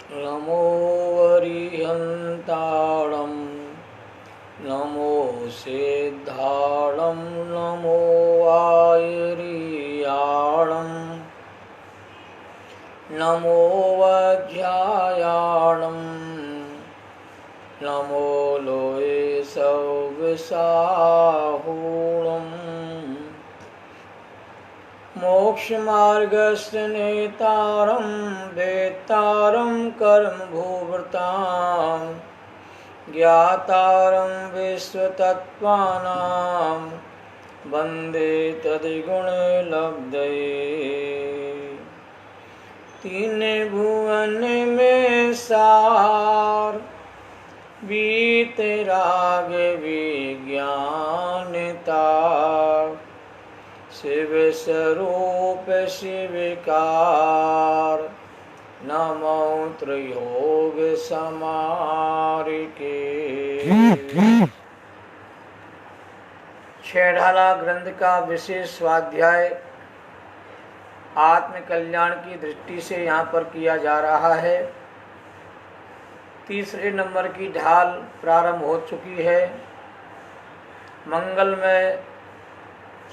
नमो वरिहन्ताणं नमो सिद्धाणं नमो वायुरियाणं नमो वज्रायाणं नमो लोये सौविसाहूणम् मोक्षमार्गस्य नेतारं वेत्तारं कर्मभूभृतां ज्ञातारं विश्वतत्त्वानां वन्दे तद्गुणलब्धये। तीन भुवन में सार वीतराग विज्ञानता शिव स्वरूप शिवकार नमो त्रयोग समारिके। छेढ़ाला ग्रंथ का विशेष स्वाध्याय आत्मकल्याण की दृष्टि से यहाँ पर किया जा रहा है। तीसरे नंबर की ढाल प्रारंभ हो चुकी है। मंगलमय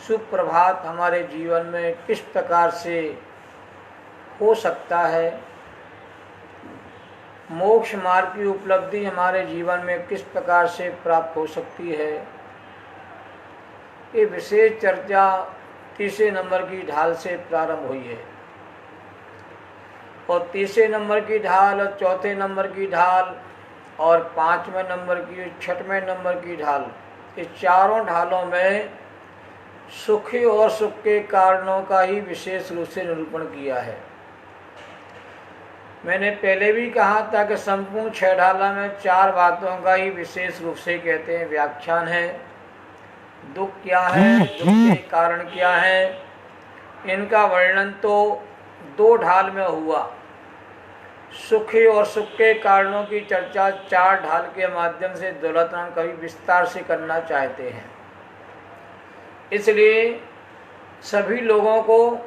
सुप्रभात हमारे जीवन में किस प्रकार से हो सकता है, मोक्ष मार्ग की उपलब्धि हमारे जीवन में किस प्रकार से प्राप्त हो सकती है, ये विशेष चर्चा तीसरे नंबर की ढाल से प्रारंभ हुई है। और तीसरे नंबर की ढाल और चौथे नंबर की ढाल और पाँचवें नंबर की छठवें नंबर की ढाल, इस चारों ढालों में सुखी और सुख के कारणों का ही विशेष रूप से निरूपण किया है। मैंने पहले भी कहा था कि संपूर्ण छह ढाला में चार बातों का ही विशेष रूप से कहते हैं व्याख्यान है। दुख क्या है, दुख के कारण क्या है, इनका वर्णन तो दो ढाल में हुआ। सुखी और सुख के कारणों की चर्चा चार ढाल के माध्यम से दौलतराम कवि विस्तार से करना चाहते हैं। इसलिए सभी लोगों को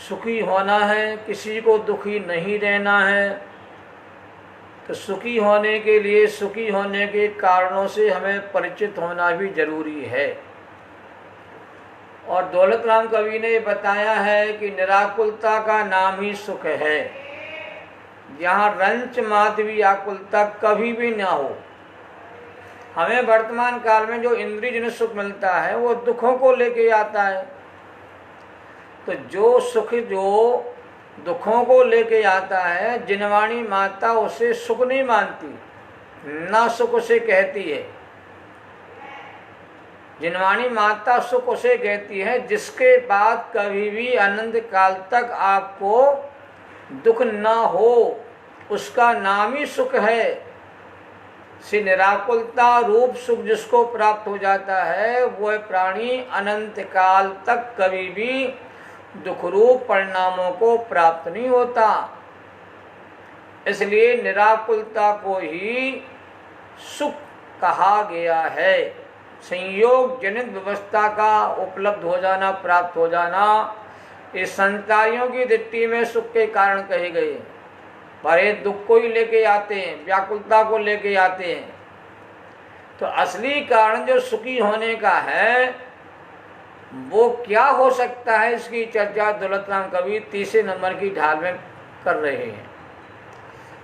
सुखी होना है, किसी को दुखी नहीं रहना है। तो सुखी होने के लिए सुखी होने के कारणों से हमें परिचित होना भी जरूरी है। और दौलतराम कवि ने बताया है कि निराकुलता का नाम ही सुख है, जहाँ रंच मात्र भी आकुलता कभी भी ना हो। हमें वर्तमान काल में जो इंद्रियजन्य सुख मिलता है वो दुखों को लेके आता है। तो जो सुख जो दुखों को लेके आता है, जिनवाणी माता उसे सुख नहीं मानती, ना सुख उसे कहती है। जिनवाणी माता सुख उसे कहती है जिसके बाद कभी भी अनंत काल तक आपको दुख ना हो, उसका नाम ही सुख है। से निराकुलता रूप सुख जिसको प्राप्त हो जाता है, वह प्राणी अनंत काल तक कभी भी दुख रूप परिणामों को प्राप्त नहीं होता। इसलिए निराकुलता को ही सुख कहा गया है। संयोग जनित व्यवस्था का उपलब्ध हो जाना, प्राप्त हो जाना, इस संसारियों की दृष्टि में सुख के कारण कहे गए। पर ये दुख को ही लेके आते हैं, व्याकुलता को लेके आते हैं। तो असली कारण जो सुखी होने का है वो क्या हो सकता है, इसकी चर्चा दौलतराम कवि तीसरे नंबर की ढाल में कर रहे हैं।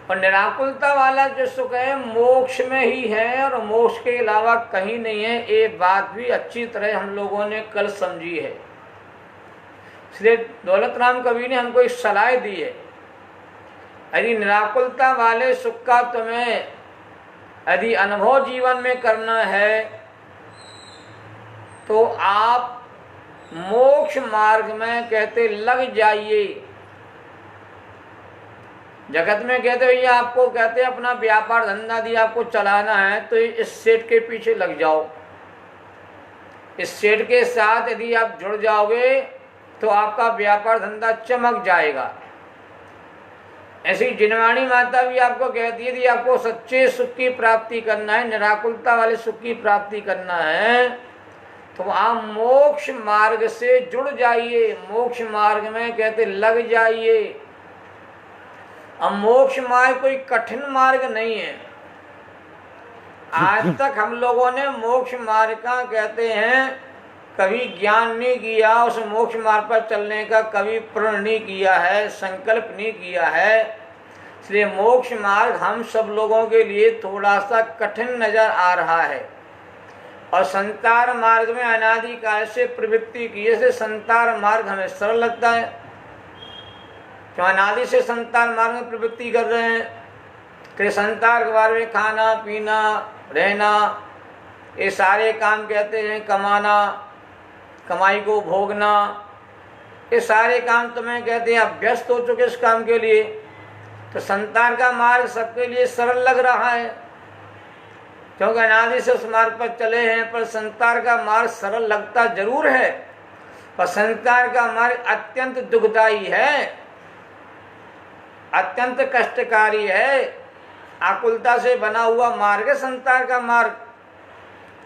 और निराकुलता वाला जो सुख है मोक्ष में ही है और मोक्ष के अलावा कहीं नहीं है। ये बात भी अच्छी तरह हम लोगों ने कल समझी है। इसलिए दौलतराम कवि ने हमको एक सलाह दी है, यदि निराकुलता वाले सुख का तुम्हें यदि अनुभव जीवन में करना है तो आप मोक्ष मार्ग में कहते लग जाइए। जगत में कहते भैया आपको कहते अपना व्यापार धंधा दिया आपको चलाना है तो इस सेठ के पीछे लग जाओ। इस सेठ के साथ यदि आप जुड़ जाओगे तो आपका व्यापार धंधा चमक जाएगा। ऐसी जिनवाणी माता भी आपको कहती है यदि आपको सच्चे सुख की प्राप्ति करना है, निराकुलता वाले सुख की प्राप्ति करना है, तो आप मोक्ष मार्ग से जुड़ जाइए, मोक्ष मार्ग में कहते लग जाइए। अब मोक्ष मार्ग कोई कठिन मार्ग नहीं है। आज तक हम लोगों ने मोक्ष मार्ग का कहते हैं कभी ज्ञान नहीं किया, उस मोक्ष मार्ग पर चलने का कभी प्रण नहीं किया है, संकल्प नहीं किया है। इसलिए मोक्ष मार्ग हम सब लोगों के लिए थोड़ा सा कठिन नजर आ रहा है। और संसार मार्ग में अनादिकाल से प्रवृत्ति किए से संसार मार्ग हमें सरल लगता है। क्यों? अनादि से संसार मार्ग में प्रवृत्ति कर रहे हैं कि संसार के बारे में खाना पीना रहना, ये सारे काम कहते हैं, कमाना, कमाई को भोगना, ये सारे काम तुम्हें कहते हैं अभ्यस्त हो चुके इस काम के लिए। तो संसार का मार्ग सबके लिए सरल लग रहा है क्योंकि अनादि से उस मार्ग पर चले हैं। पर संसार का मार्ग सरल लगता जरूर है, पर संसार का मार्ग अत्यंत दुखदायी है, अत्यंत कष्टकारी है, आकुलता से बना हुआ मार्ग है संसार का मार्ग।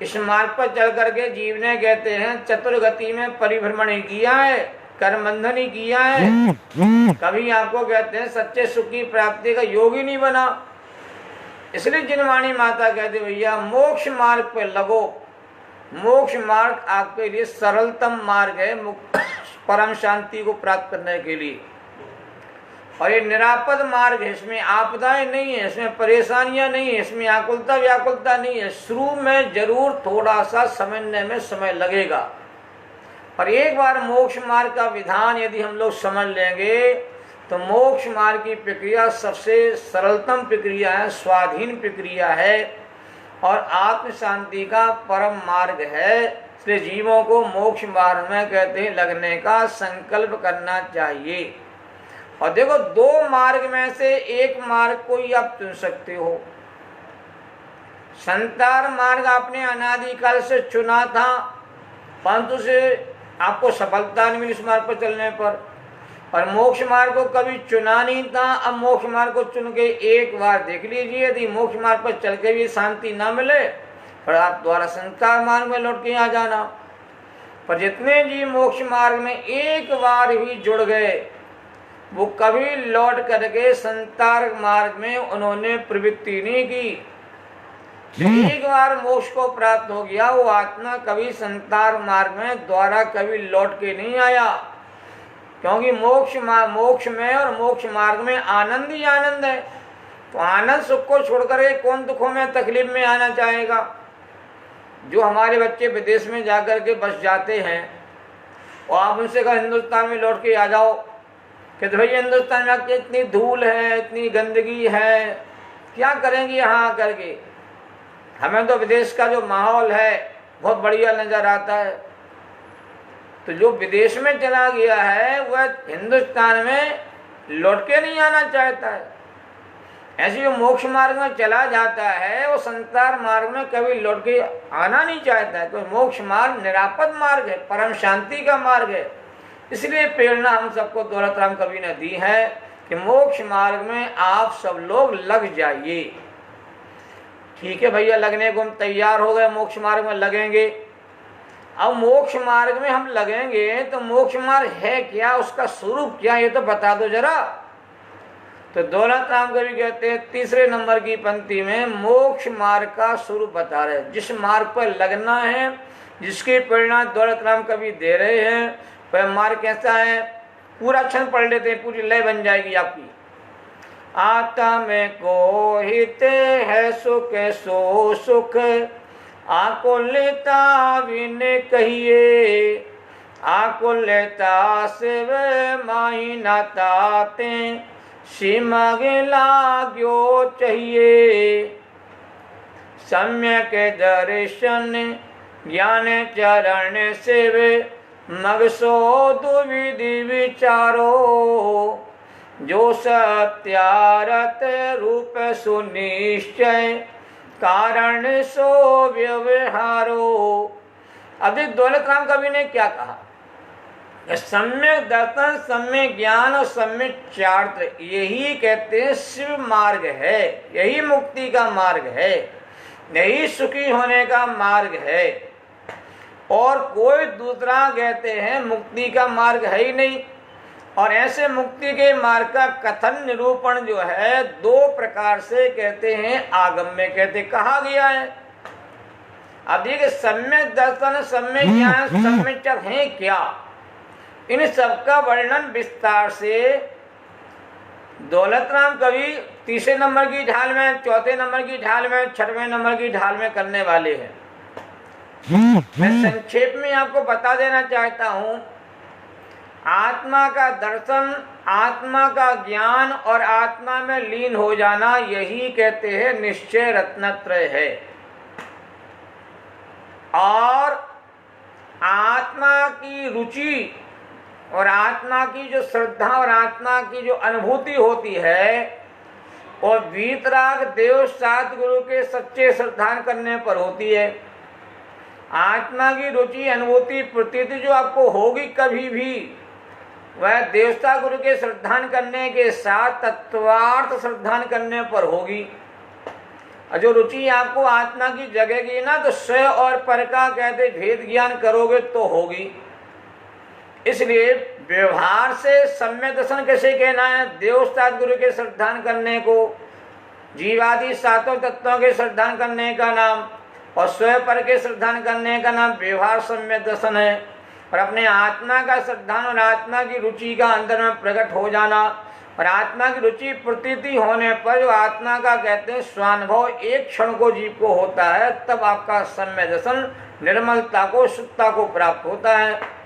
इस मार्ग पर चल करके जीव ने कहते हैं चतुर्गति में परिभ्रमण ही किया है, कर्म बंधन ही किया है, कभी आपको कहते हैं सच्चे सुख की प्राप्ति का योग ही नहीं बना। इसलिए जिनवाणी माता कहते भैया मोक्ष मार्ग पर लगो। मोक्ष मार्ग आपके लिए सरलतम मार्ग है परम शांति को प्राप्त करने के लिए। और ये निरापद मार्ग है, इसमें आपदाएं नहीं है, इसमें परेशानियां नहीं है, इसमें आकुलता व्याकुलता नहीं है। शुरू में जरूर थोड़ा सा समझने में समय लगेगा, पर एक बार मोक्ष मार्ग का विधान यदि हम लोग समझ लेंगे तो मोक्ष मार्ग की प्रक्रिया सबसे सरलतम प्रक्रिया है, स्वाधीन प्रक्रिया है और आत्म शांति का परम मार्ग है। इसलिए जीवों को मोक्ष मार्ग में कहते हैं लगने का संकल्प करना चाहिए। और देखो दो मार्ग में से एक मार्ग को ही आप चुन सकते हो। संसार मार्ग आपने अनादिकाल से चुना था, परंतु से आपको सफलता नहीं मिली इस मार्ग पर चलने पर। और मोक्ष मार्ग को कभी चुना नहीं था, अब मोक्ष मार्ग को चुन के एक बार देख लीजिए, यदि मोक्ष मार्ग पर चल के भी शांति ना मिले फिर आप द्वारा संसार मार्ग में लौट के आ जाना। पर जितने जी मोक्ष मार्ग में एक बार ही जुड़ गए वो कभी लौट करके संसार मार्ग में उन्होंने प्रवृत्ति नहीं की। एक बार मोक्ष को प्राप्त हो गया वो आत्मा कभी संसार मार्ग में द्वारा कभी लौट के नहीं आया, क्योंकि मोक्ष में और मोक्ष मार्ग में आनंद ही आनंद है। तो आनंद सुख को छोड़कर के कौन दुखों में तकलीफ में आना चाहेगा। जो हमारे बच्चे विदेश में जाकर के बस जाते हैं और आप उनसे कहा हिंदुस्तान में लौट के आ जाओ, कहते भैया हिंदुस्तान में आके इतनी धूल है, इतनी गंदगी है, क्या करेंगे यहाँ आकर के। हमें तो विदेश का जो माहौल है बहुत बढ़िया नजर आता है। तो जो विदेश में चला गया है वह हिंदुस्तान में लौट के नहीं आना चाहता है। ऐसे जो मोक्ष मार्ग में चला जाता है वो संसार मार्ग में कभी लौट के आना नहीं चाहता है। तो मोक्ष मार्ग निरापद मार्ग है, परम शांति का मार्ग है। इसलिए प्रेरणा हम सबको दौलत राम कवि ने दी है कि मोक्ष मार्ग में आप सब लोग लग जाइए। ठीक है भैया, लगने को हम तैयार हो गए, मोक्ष मार्ग में लगेंगे। अब मोक्ष मार्ग में हम लगेंगे तो मोक्ष मार्ग है क्या, उसका स्वरूप क्या, ये तो बता दो जरा। तो दौलत राम कवि कहते हैं तीसरे नंबर की पंक्ति में मोक्ष मार्ग का स्वरूप बता रहे हैं। जिस मार्ग पर लगना है, जिसकी प्रेरणा दौलत राम कवि दे रहे हैं, वह मार्ग कैसा है। पूरा क्षण पढ़ लेते हैं, पूरी लय बन जाएगी आपकी। आत्म को हित है सुख सो सुख, आकुलता बिन कहिए, आकुलता से माही न ताते, सिमग लाग्यो चाहिए। सम्यक दर्शन ज्ञान चरण सेवे, मगसो दुविधि विचारो, जो सत्यारत रूप सुनिश्चय, कारण सो व्यवहारो। अधिक दौलत राम कवि ने क्या कहा, सम्यक दर्शन, सम्यक ज्ञान और सम्यक चार्थ, यही कहते हैं शिव मार्ग है, यही मुक्ति का मार्ग है, यही सुखी होने का मार्ग है। और कोई दूसरा कहते हैं मुक्ति का मार्ग है ही नहीं। और ऐसे मुक्ति के मार्ग का कथन निरूपण जो है दो प्रकार से कहते हैं, आगम में कहते कहा गया है। अब देखिए सम्यक दर्शन, सम्यक ज्ञान, सम्यक चर है क्या, इन सबका वर्णन विस्तार से दौलत राम कवि तीसरे नंबर की ढाल में, चौथे नंबर की ढाल में, छठवें नंबर की ढाल में करने वाले हैं। मैं संक्षेप में आपको बता देना चाहता हूं, आत्मा का दर्शन, आत्मा का ज्ञान और आत्मा में लीन हो जाना, यही कहते हैं निश्चय रत्नत्रय है। और आत्मा की रुचि और आत्मा की जो श्रद्धा और आत्मा की जो अनुभूति होती है, और वीतराग देव सात गुरु के सच्चे श्रद्धान करने पर होती है। आत्मा की रुचि, अनुभूति, प्रतीति जो आपको होगी कभी भी, वह देवता गुरु के श्रद्धान करने के साथ तत्वार्थ श्रद्धान करने पर होगी। और जो रुचि आपको आत्मा की जगेगी ना, तो स्व और पर का कहते भेद ज्ञान करोगे तो होगी। इसलिए व्यवहार से सम्यक दर्शन कैसे कहना है, देवता गुरु के श्रद्धान करने को, जीवादि सातों तत्वों के श्रद्धान करने का नाम, और स्वयं पर के श्रद्धान करने का नाम व्यवहार सम्यक दर्शन है। और अपने आत्मा का श्रद्धान और आत्मा की रुचि का अंदर में प्रकट हो जाना, और आत्मा की रुचि प्रतीति होने पर जो आत्मा का कहते हैं स्वानुभव एक क्षण को जीव को होता है, तब आपका सम्यक दर्शन निर्मलता को, शुद्धता को प्राप्त होता है।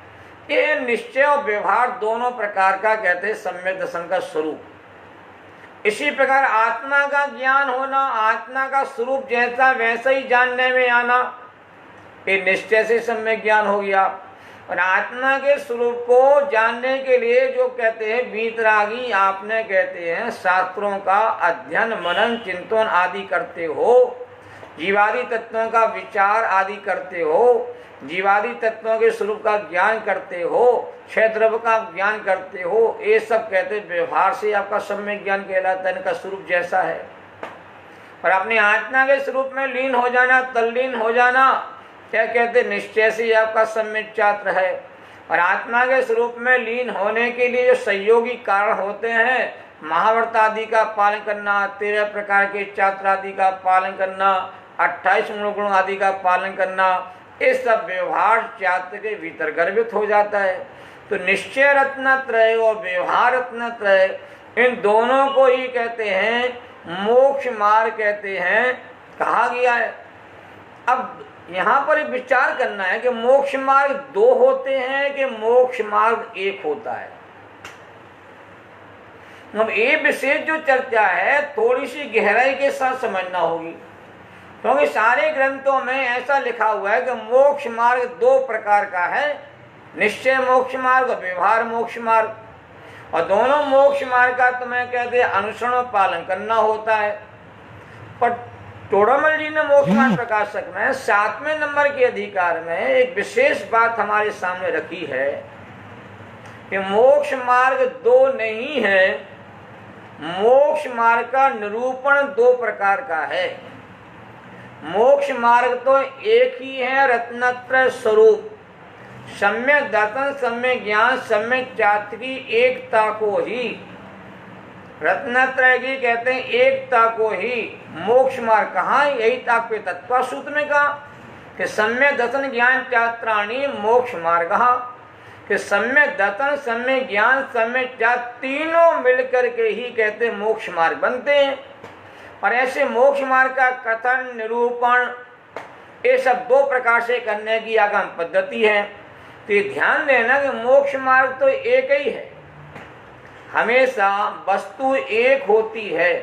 ये निश्चय और व्यवहार दोनों प्रकार का कहते हैं सम्यक दर्शन का स्वरूप। इसी प्रकार आत्मा का ज्ञान होना, आत्मा का स्वरूप जैसा वैसा ही जानने में आना, ये निश्चय से सम्यक ज्ञान हो गया। और आत्मा के स्वरूप को जानने के लिए जो कहते हैं वीतरागी, आपने कहते हैं शास्त्रों का अध्ययन, मनन, चिंतन आदि करते हो, जीवादि तत्वों का विचार आदि करते हो, जीवादि तत्वों के स्वरूप का ज्ञान करते हो, क्षय द्रव्य का ज्ञान करते हो, ये सब कहते हैं व्यवहार से आपका सम्यक ज्ञान कहलाता है, इनका स्वरूप जैसा है। और अपने आत्मा के स्वरूप में लीन हो जाना, तल्लीन हो जाना, क्या कहते हैं निश्चय से आपका सम्यक चात्र है। और आत्मा के स्वरूप में लीन होने के लिए जो सहयोगी कारण होते हैं, महाव्रत आदि का पालन करना, 13 प्रकार के चात्र आदि का पालन करना, 28 गुण आदि का पालन करना, ये सब व्यवहार चात्र के भीतर गर्भित हो जाता है। तो निश्चय रत्नत्रय और व्यवहार रत्नत्रय, इन दोनों को ही कहते हैं मोक्ष मार्ग कहते हैं, कहा गया है। अब यहाँ पर विचार करना है कि मोक्ष मार्ग दो होते हैं कि मोक्ष मार्ग एक होता है। अब ये विशेष जो चर्चा है थोड़ी सी गहराई के साथ समझना होगी, क्योंकि सारे ग्रंथों में ऐसा लिखा हुआ है कि मोक्ष मार्ग दो प्रकार का है, निश्चय मोक्ष मार्ग और व्यवहार मोक्ष मार्ग। और दोनों मोक्ष मार्ग का तुम्हें कहते हैं अनुसरण और पालन करना होता है। पर तोड़ामल जी ने मोक्ष मार्ग प्रकाशक में 7वें नंबर के अधिकार में एक विशेष बात हमारे सामने रखी है कि मोक्ष मार्ग दो नहीं है, मोक्ष मार्ग का निरूपण दो प्रकार का है। मोक्ष मार्ग तो एक ही है, रत्नत्रय स्वरूप, सम्यक दर्शन, सम्यक ज्ञान, सम्यक चात्र की एकता को ही, रत्नत्रय की कहते हैं एकता को ही मोक्ष मार्ग कहा, यही तात्पर्य तत्व सूत्र में कहा कि सम्यक दर्शन ज्ञान चात्राणी मोक्ष मार्ग, कि सम्यक दर्शन, सम्यक ज्ञान, सम्यक चात्र तीनों मिलकर के ही कहते हैं मोक्ष मार्ग बनते हैं। और ऐसे मोक्ष मार्ग का कथन, निरूपण, ये सब दो प्रकार से करने की आगम पद्धति है। तो ये ध्यान देना कि मोक्ष मार्ग तो एक ही है, हमेशा वस्तु एक होती है,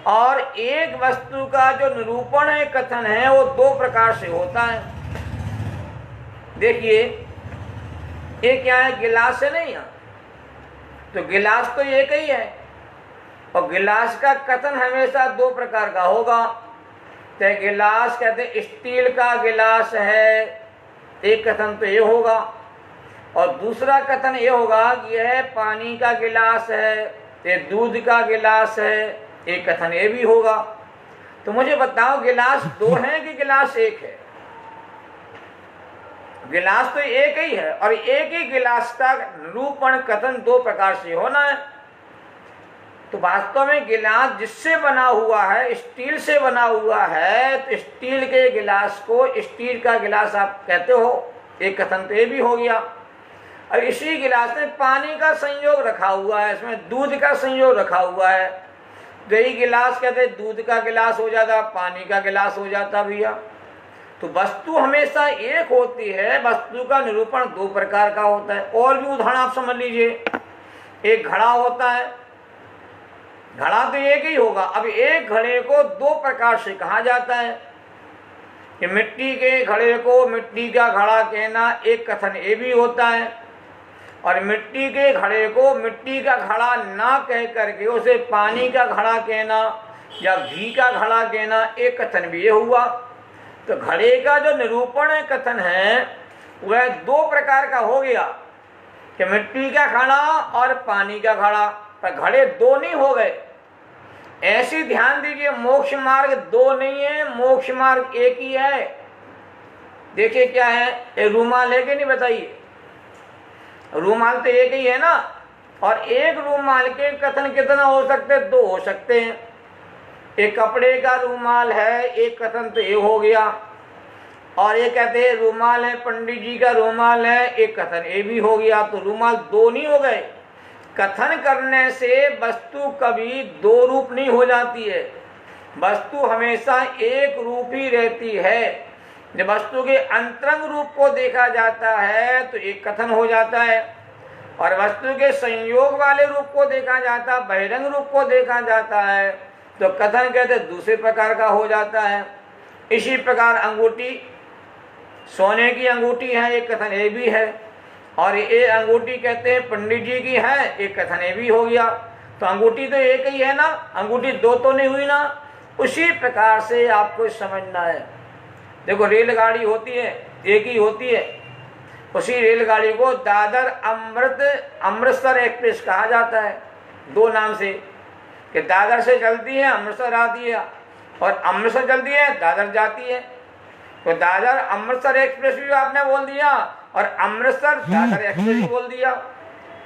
और एक वस्तु का जो निरूपण है, कथन है, वो दो प्रकार से होता है। देखिए ये क्या है, गिलास है नहीं, तो गिलास तो एक ही है, और गिलास का कथन हमेशा दो प्रकार का होगा। तो गिलास कहते हैं स्टील का गिलास है, एक कथन तो ये होगा, और दूसरा कथन ये होगा कि यह पानी का गिलास है, ये दूध का गिलास है, एक कथन ये भी होगा। तो मुझे बताओ गिलास दो हैं कि गिलास एक है? गिलास तो एक ही है और एक ही गिलास का निरूपण कथन दो प्रकार से होना है। तो वास्तव में गिलास जिससे बना हुआ है, स्टील से बना हुआ है, तो स्टील के गिलास को स्टील का गिलास आप कहते हो, एक कथन तो ये भी हो गया। और इसी गिलास में पानी का संयोग रखा हुआ है, इसमें दूध का संयोग रखा हुआ है, तो यही गिलास कहते दूध का गिलास हो जाता, पानी का गिलास हो जाता भैया। तो वस्तु हमेशा एक होती है, वस्तु का निरूपण दो प्रकार का होता है। और भी उदाहरण आप समझ लीजिए, एक घड़ा होता है, घड़ा तो एक ही होगा। अब एक घड़े को दो प्रकार से कहा जाता है कि मिट्टी के घड़े को मिट्टी का घड़ा कहना एक कथन ये भी होता है, और मिट्टी के घड़े को मिट्टी का घड़ा ना कह करके उसे पानी का घड़ा कहना या घी का घड़ा कहना एक कथन भी ये हुआ। तो घड़े का जो निरूपण कथन है वह दो प्रकार का हो गया कि मिट्टी का घड़ा और पानी का घड़ा, पर घड़े दो नहीं हो गए। ऐसी ध्यान दीजिए, मोक्ष मार्ग दो नहीं है, मोक्ष मार्ग एक ही है। देखिए क्या है, ये रूमाल है कि नहीं बताइए, रूमाल तो एक ही है ना, और एक रूमाल के कथन कितना हो सकते हैं, दो हो सकते हैं। एक कपड़े का रूमाल है, एक कथन तो ये हो गया, और ये कहते हैं रूमाल है पंडित जी का रूमाल है, एक कथन ये भी हो गया। तो रूमाल दो नहीं हो गए। कथन करने से वस्तु कभी दो रूप नहीं हो जाती है, वस्तु हमेशा एक रूप ही रहती है। जब वस्तु के अंतरंग रूप को देखा जाता है तो एक कथन हो जाता है, और वस्तु के संयोग वाले रूप को देखा जाता है, बहिरंग रूप को देखा जाता है, तो कथन कहते दूसरे प्रकार का हो जाता है। इसी प्रकार अंगूठी, सोने की अंगूठी है, एक कथन ये भी है, और ये अंगूठी कहते हैं पंडित जी की है, एक कथन ये भी हो गया। तो अंगूठी तो एक ही है ना, अंगूठी दो तो नहीं हुई ना। उसी प्रकार से आपको समझना है। देखो रेलगाड़ी होती है, एक ही होती है, उसी रेलगाड़ी को दादर अमृतसर एक्सप्रेस कहा जाता है, दो नाम से, कि दादर से चलती है अमृतसर आती है, और अमृतसर चलती है दादर जाती है। तो दादर अमृतसर एक्सप्रेस भी आपने बोल दिया और अमृतसर दादर एक्सप्रेस भी बोल दिया,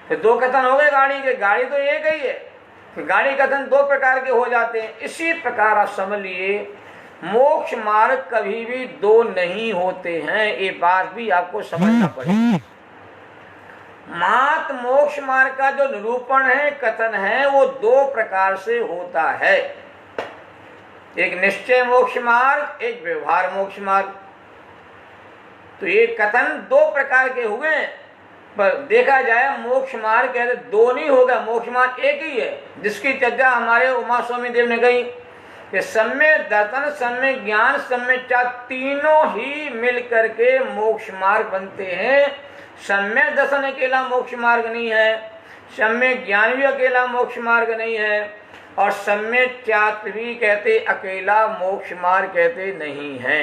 तो दो कथन हो गए गाड़ी के। गाड़ी तो एक ही है, तो गाड़ी कथन दो प्रकार के हो जाते हैं। इसी प्रकार आप समझ लिए मोक्ष मार्ग कभी भी दो नहीं होते हैं, ये बात भी आपको समझना पड़ेगा। मात मोक्ष मार्ग का जो निरूपण है, कथन है, वो दो प्रकार से होता है, एक निश्चय मोक्ष मार्ग, एक व्यवहार मोक्ष मार्ग। तो ये कथन दो प्रकार के हुए, पर देखा जाए मोक्ष मार्ग कहते दो नहीं होगा, मोक्ष मार्ग एक ही है, जिसकी चर्चा हमारे उमा स्वामी देव ने कही कि सम्यक दर्शन, सम्यक ज्ञान, सम्यक चार, तीनों ही मिल करके मोक्ष मार्ग बनते हैं। सम्यक दर्शन अकेला मोक्ष मार्ग नहीं है, सम्यक ज्ञान भी अकेला मोक्ष मार्ग नहीं है, और सम्यक चात्र भी कहते अकेला मोक्ष मार्ग कहते नहीं है।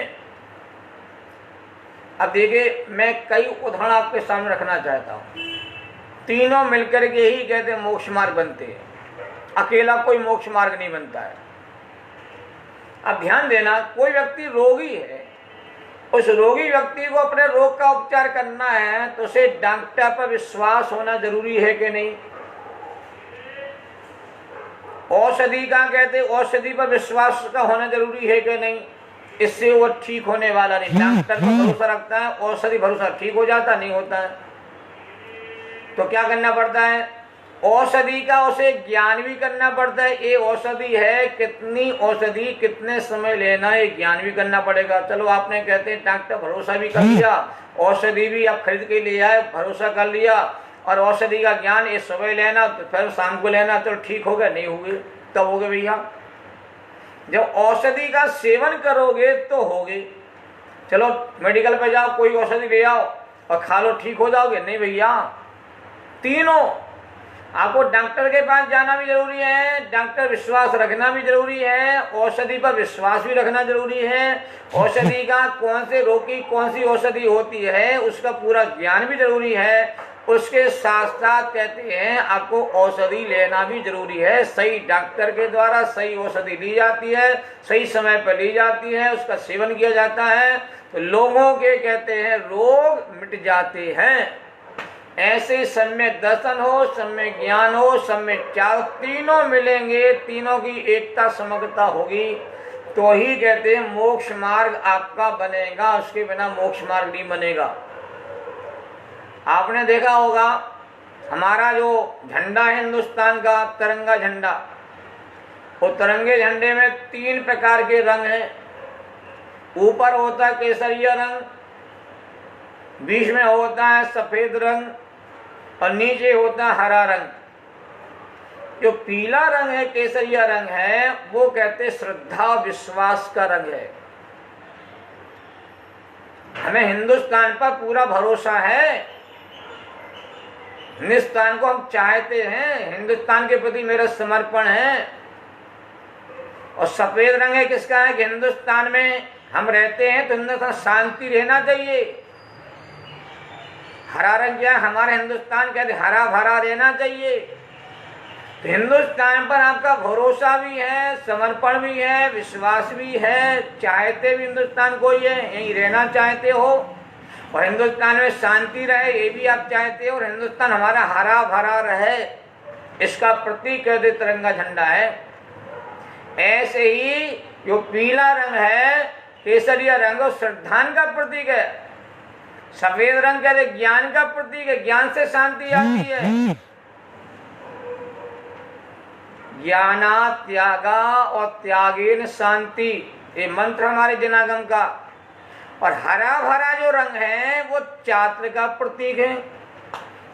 अब देखिए, मैं कई उदाहरण आपके सामने रखना चाहता हूँ। तीनों मिलकर के ही कहते मोक्ष मार्ग बनते हैं, अकेला कोई मोक्ष मार्ग नहीं बनता है। अब ध्यान देना, कोई व्यक्ति रोगी है, उस रोगी व्यक्ति को अपने रोग का उपचार करना है, तो उसे डॉक्टर पर विश्वास होना जरूरी है कि नहीं? औषधि का कहते औषधि पर विश्वास का होना जरूरी है कि नहीं? इससे वो ठीक होने वाला नहीं। डॉक्टर पर भरोसा रखता है, औषधि भरोसा, ठीक हो जाता नहीं होता है। तो क्या करना पड़ता है? औषधि का उसे ज्ञान भी करना पड़ता है, ये औषधि है, कितनी औषधि कितने समय लेना, ये ज्ञान भी करना पड़ेगा। चलो आपने कहते हैं डॉक्टर भरोसा भी कर लिया, औषधि भी आप खरीद के ले आए, भरोसा कर लिया, और औषधि का ज्ञान ये सुबह लेना तो फिर शाम को लेना, चलो ठीक हो गया, नहीं हुए तब हो गए भैया। जब औषधि का सेवन करोगे तो होगे। चलो मेडिकल पे जाओ, कोई औषधि ले आओ और खा लो, ठीक हो जाओगे? नहीं भैया, तीनों आपको डॉक्टर के पास जाना भी जरूरी है, डॉक्टर विश्वास रखना भी जरूरी है, औषधि पर विश्वास भी रखना जरूरी है, औषधि का कौन से रोग की कौन सी औषधि होती है उसका पूरा ज्ञान भी जरूरी है, उसके साथ साथ कहते हैं आपको औषधि लेना भी जरूरी है। सही डॉक्टर के द्वारा सही औषधि ली जाती है, सही समय पर ली जाती है, उसका सेवन किया जाता है तो लोगों के कहते हैं रोग मिट जाते हैं। ऐसे सम्यक दर्शन हो, सम्यक ज्ञान हो, सम्यक चार तीनों मिलेंगे, तीनों की एकता समग्रता होगी तो ही कहते हैं मोक्ष मार्ग आपका बनेगा, उसके बिना मोक्ष मार्ग नहीं बनेगा। आपने देखा होगा हमारा जो झंडा है हिंदुस्तान का तिरंगा झंडा, वो तिरंगे झंडे में 3 प्रकार के रंग हैं। ऊपर होता है केसरिया रंग, बीच में होता है सफेद रंग और नीचे होता है हरा रंग। जो पीला रंग है, केसरिया रंग है, वो कहते श्रद्धा विश्वास का रंग है। हमें हिंदुस्तान पर पूरा भरोसा है, हिंदुस्तान को हम चाहते हैं, हिंदुस्तान के प्रति मेरा समर्पण है। और सफेद रंग है किसका है कि हिंदुस्तान में हम रहते हैं तो हिंदुस्तान शांति रहना चाहिए। हरा रंग क्या है, हमारे हिंदुस्तान कहते हरा भरा रहना चाहिए। तो हिंदुस्तान पर आपका भरोसा भी है, समर्पण भी है, विश्वास भी है, चाहते भी हिंदुस्तान को ही है, यहीं रहना चाहते हो और हिंदुस्तान में शांति रहे ये भी आप चाहते हो और हिंदुस्तान हमारा हरा भरा रहे, इसका प्रतीक कहते तिरंगा झंडा है। ऐसे ही जो पीला रंग है, केसरिया रंग, श्रद्धान का प्रतीक है। सफेद रंग कहते ज्ञान का प्रतीक है, ज्ञान से शांति आती है। ज्ञाना त्यागा और त्यागेन शांति, ये मंत्र हमारे जनागम का। और हरा भरा जो रंग है वो चात्र का प्रतीक है।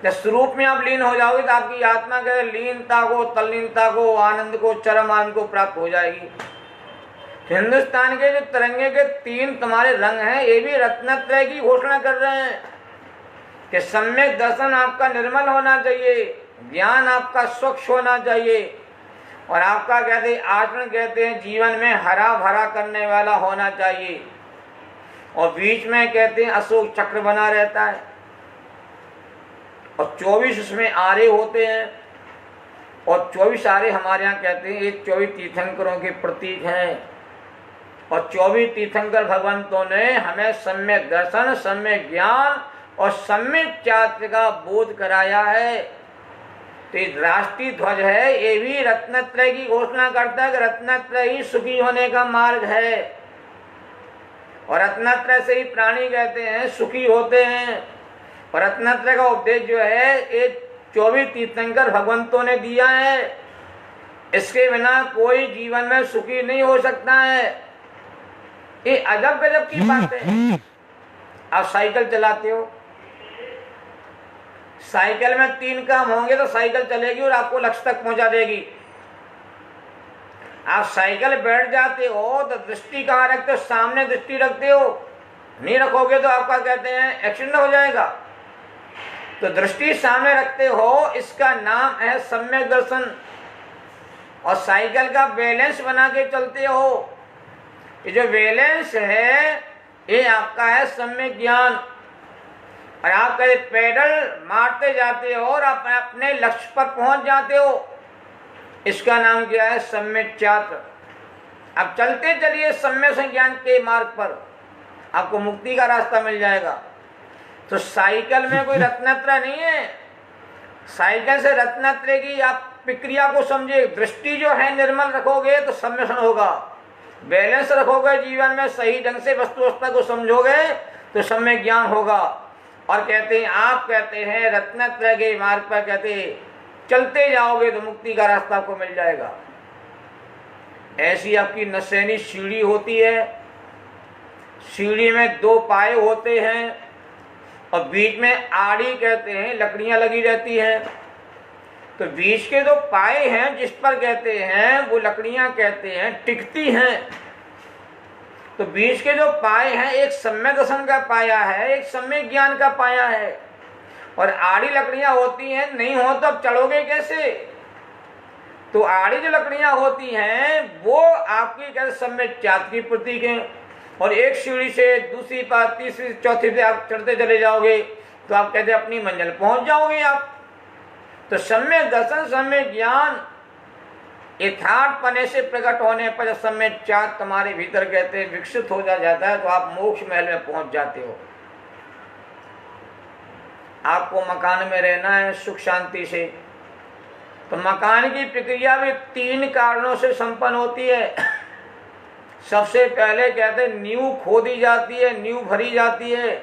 जब स्वरूप में आप लीन हो जाओगे तो आपकी आत्मा के लीनता को, तल्लीनता को, आनंद को, चरम आनंद को प्राप्त हो जाएगी। हिंदुस्तान के जो तिरंगे के 3 तुम्हारे रंग हैं, ये भी रत्नत्रय की घोषणा कर रहे हैं कि सम्यक दर्शन आपका निर्मल होना चाहिए, ज्ञान आपका स्वच्छ होना चाहिए और आपका कहते आचरण कहते हैं जीवन में हरा भरा करने वाला होना चाहिए। और बीच में कहते हैं अशोक चक्र बना रहता है और 24 उसमें आरे होते हैं और 24 आरे हमारे यहाँ कहते हैं ये 24 तीर्थंकरों के प्रतीक हैं। और 24 तीर्थंकर भगवंतों ने हमें सम्यक दर्शन, सम्यक ज्ञान और सम्यक चात्र का बोध कराया है। तो राष्ट्रीय ध्वज है, ये भी रत्नत्रय की घोषणा करता है कि रत्नत्रय ही सुखी होने का मार्ग है और रत्नत्रय से ही प्राणी कहते हैं सुखी होते हैं। और रत्नत्रय का उपदेश जो है ये 24 तीर्थंकर भगवंतों ने दिया है, इसके बिना कोई जीवन में सुखी नहीं हो सकता है। ये अजब गजब की बात है। आप साइकिल चलाते हो, साइकिल में 3 काम होंगे तो साइकिल चलेगी और आपको लक्ष्य तक पहुंचा देगी। आप साइकिल बैठ जाते हो तो दृष्टि कहाँ रखते हो, सामने दृष्टि रखते हो, नहीं रखोगे तो आपका कहते हैं एक्सीडेंट हो जाएगा। तो दृष्टि सामने रखते हो, इसका नाम है सम्यक दर्शन। और साइकिल का बैलेंस बना के चलते हो, ये जो बैलेंस है ये आपका है सम्यक ज्ञान। और आप कहीं पैडल मारते जाते हो और आप अपने लक्ष्य पर पहुंच जाते हो, इसका नाम क्या है सम्यक चात्र। अब चलते चलिए सम्यक ज्ञान के मार्ग पर, आपको मुक्ति का रास्ता मिल जाएगा। तो साइकिल में कोई रत्नत्रय नहीं है, साइकिल से रत्नत्रय की आप प्रक्रिया को समझे। दृष्टि जो है निर्मल रखोगे तो सम्यसन होगा, बैलेंस रखोगे जीवन में, सही ढंग से वस्तु अवस्था को समझोगे तो सम्यक ज्ञान होगा। और कहते हैं आप कहते हैं रत्नत्रय के मार्ग पर कहते चलते जाओगे तो मुक्ति का रास्ता आपको मिल जाएगा। ऐसी आपकी नसैनी सीढ़ी होती है, सीढ़ी में 2 पाए होते हैं और बीच में आड़ी कहते हैं लकड़ियां लगी रहती हैं। तो बीच के 2 पाए हैं जिस पर कहते हैं वो लकड़ियां कहते हैं टिकती हैं। तो बीच के जो पाए हैं, एक सम्यक दर्शन का पाया है, एक सम्यक ज्ञान का पाया है। और आड़ी लकड़ियां होती हैं, नहीं हो तो अब चढ़ोगे कैसे। तो आड़ी जो लकड़ियां होती हैं वो आपकी कहते सम्यक चात्र की प्रतीक हैं। और एक सीढ़ी से दूसरी पर, तीसरी, चौथी पे आप चढ़ते चले जाओगे तो आप कहते अपनी मंजिल पहुंच जाओगे आप। तो सम्यक दर्शन, सम्यक ज्ञान यथार्थ पने से प्रकट होने पर जब सम्यक चार तुम्हारे भीतर कहते विकसित हो जाता है तो आप मोक्ष महल में पहुंच जाते हो। आपको मकान में रहना है सुख शांति से, तो मकान की प्रक्रिया भी 3 कारणों से संपन्न होती है। सबसे पहले कहते नींव खोदी जाती है, नींव भरी जाती है,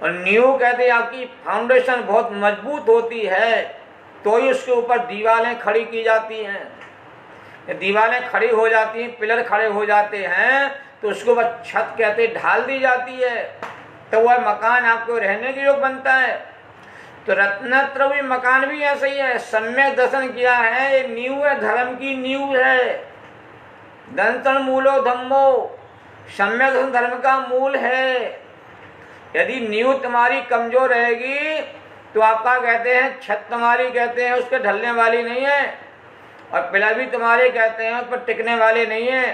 और नींव कहते आपकी फाउंडेशन बहुत मजबूत होती है तो ही उसके ऊपर दीवारें खड़ी की जाती हैं। दीवारें खड़ी हो जाती हैं, पिलर खड़े हो जाते हैं, तो उसके ऊपर छत कहते ढाल दी जाती है, तो वह मकान आपको रहने के योग बनता है। तो रत्नत्र भी मकान भी ऐसा ही है। सम्यक दर्शन किया है, ये नींव है, धर्म की नींव है। दंतन मूलो धम्मो, सम्यक दर्शन धर्म का मूल है। यदि नींव तुम्हारी कमजोर रहेगी तो आपका कहते हैं छत तुम्हारी कहते हैं उसके ढलने वाली नहीं है, और पिलर भी तुम्हारे कहते हैं उस पर टिकने वाले नहीं है।